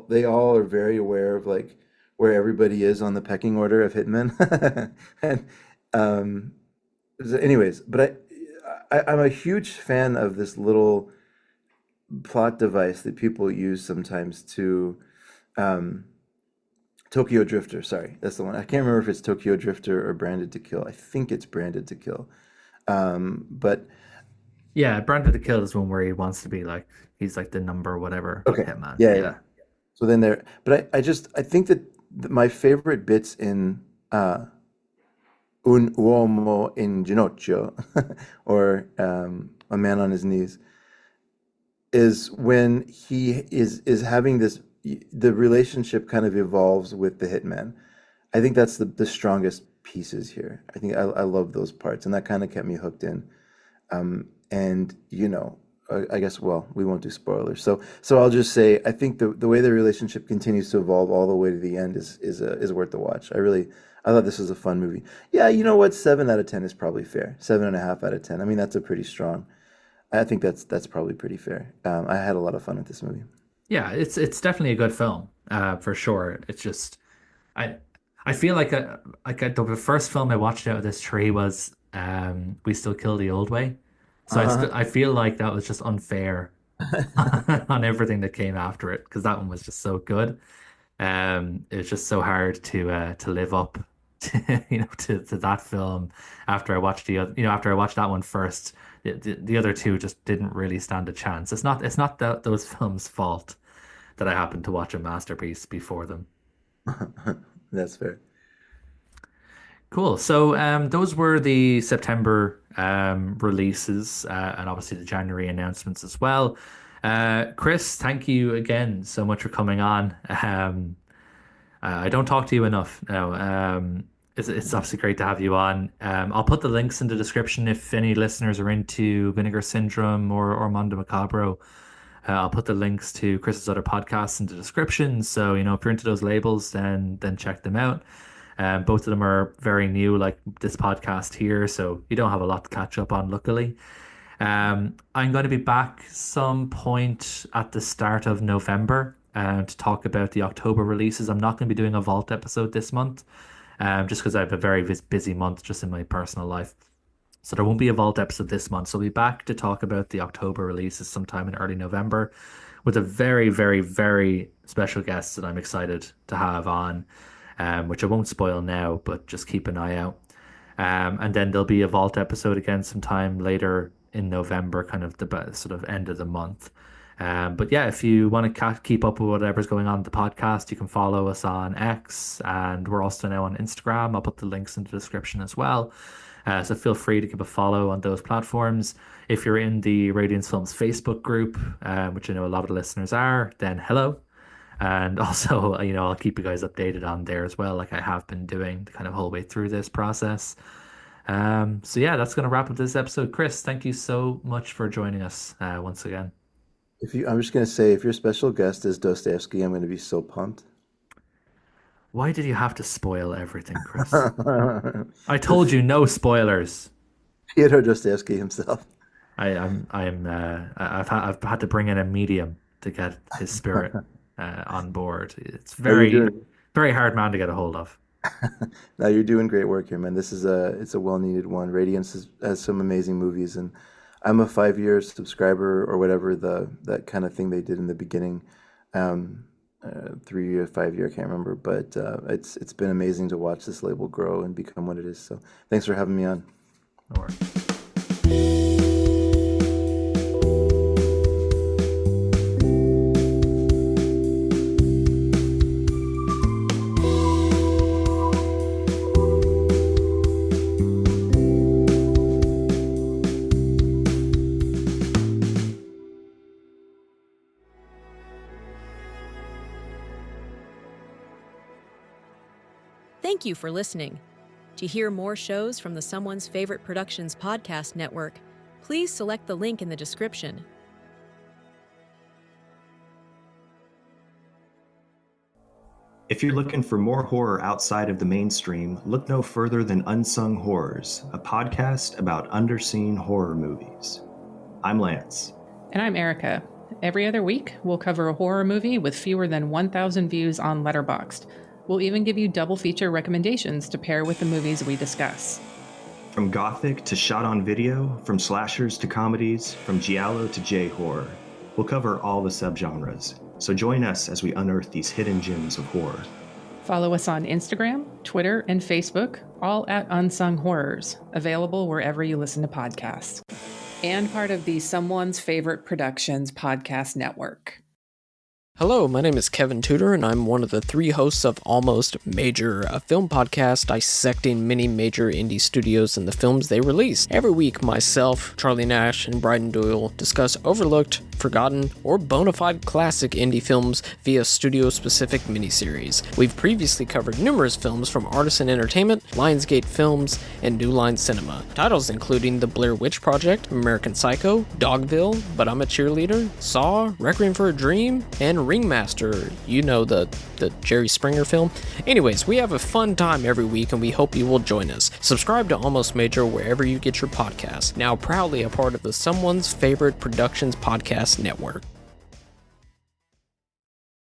they all are very aware of like where everybody is on the pecking order of hitmen. And um, anyways, but I'm a huge fan of this little plot device that people use sometimes to um, Tokyo Drifter. Sorry, that's the one. I can't remember if it's Tokyo Drifter or Branded to Kill. I think it's Branded to Kill. But Yeah, Brandon the Kill is one where he wants to be like, he's like the number whatever okay, hitman. yeah, yeah. Yeah. So then there, but I think that my favorite bits in Un uomo in ginocchio, or a man on his knees, is when he is having this, the relationship kind of evolves with the hitman. I think that's the strongest pieces here. I think I love those parts, and that kind of kept me hooked in. And I guess, well, we won't do spoilers. So I'll just say I think the way the relationship continues to evolve all the way to the end is worth the watch. I thought this was a fun movie. Yeah, you know what? 7 out of 10 is probably fair. 7.5 out of 10. I mean, that's a pretty strong. I think that's probably pretty fair. I had a lot of fun with this movie. Yeah, it's definitely a good film, for sure. It's just I I feel like the first film I watched out of this tree was We Still Kill the Old Way. So Uh-huh. I feel like that was just unfair on everything that came after it because that one was just so good. It was just so hard to live up to to that film after I watched after I watched that one first. The other two just didn't really stand a chance. It's not those films' fault that I happened to watch a masterpiece before them. That's fair. Cool. So those were the September releases and obviously the January announcements as well. Chris, thank you again so much for coming on. I don't talk to you enough now. It's obviously great to have you on. I'll put the links in the description if any listeners are into Vinegar Syndrome or Mondo Macabro. I'll put the links to Chris's other podcasts in the description. So, if you're into those labels, then check them out. Both of them are very new, like this podcast here, so you don't have a lot to catch up on, luckily. I'm going to be back some point at the start of November to talk about the October releases. I'm not going to be doing a Vault episode this month, just because I have a very busy month just in my personal life. So there won't be a Vault episode this month. So I'll be back to talk about the October releases sometime in early November with a very, very, very special guest that I'm excited to have on, which I won't spoil now, but just keep an eye out. And then there'll be a Vault episode again sometime later in November, kind of the sort of end of the month. But yeah, if you want to keep up with whatever's going on in the podcast, you can follow us on X, and we're also now on Instagram. I'll put the links in the description as well. So feel free to give a follow on those platforms. If you're in the Radiance Films Facebook group, which I know a lot of the listeners are, then hello. And also, I'll keep you guys updated on there as well, like I have been doing the kind of whole way through this process. So yeah, that's going to wrap up this episode. Chris, thank you so much for joining us once again. I'm just gonna say, if your special guest is Dostoevsky, I'm gonna be so pumped. Why did you have to spoil everything, Chris? The I told you no spoilers. Fyodor Dostoevsky himself. I've had to bring in a medium to get his spirit on board. It's No, you're very, doing very hard man to get a hold of. no, you're doing great work here, man. It's a well needed one. Has some amazing movies, and I'm a 5 year subscriber or whatever that kind of thing they did in the beginning. 3 year, 5 year, I can't remember, but it's been amazing to watch this label grow and become what it is. So thanks for having me on. Or Thank you for listening. To hear more shows from the Someone's Favorite Productions podcast network, please select the link in the description. If you're looking for more horror outside of the mainstream, look no further than Unsung Horrors, a podcast about underseen horror movies. I'm Lance. And I'm Erica. Every other week, we'll cover a horror movie with fewer than 1,000 views on Letterboxd. We'll even give you double feature recommendations to pair with the movies we discuss. From gothic to shot on video, from slashers to comedies, from giallo to J-horror, we'll cover all the subgenres. So join us as we unearth these hidden gems of horror. Follow us on Instagram, Twitter, and Facebook, all at Unsung Horrors, available wherever you listen to podcasts. And part of the Someone's Favorite Productions podcast network. Hello, my name is Kevin Tudor, and I'm one of the 3 hosts of Almost Major, a film podcast dissecting many major indie studios and the films they release. Every week, myself, Charlie Nash, and Bryden Doyle discuss overlooked, forgotten, or bona fide classic indie films via studio-specific miniseries. We've previously covered numerous films from Artisan Entertainment, Lionsgate Films, and New Line Cinema. Titles including The Blair Witch Project, American Psycho, Dogville, But I'm a Cheerleader, Saw, Requiem for a Dream, and Ringmaster, you know, the Jerry Springer film. Anyways, we have a fun time every week and we hope you will join us. Subscribe to Almost Major wherever you get your podcasts. Now proudly a part of the Someone's Favorite Productions podcast network.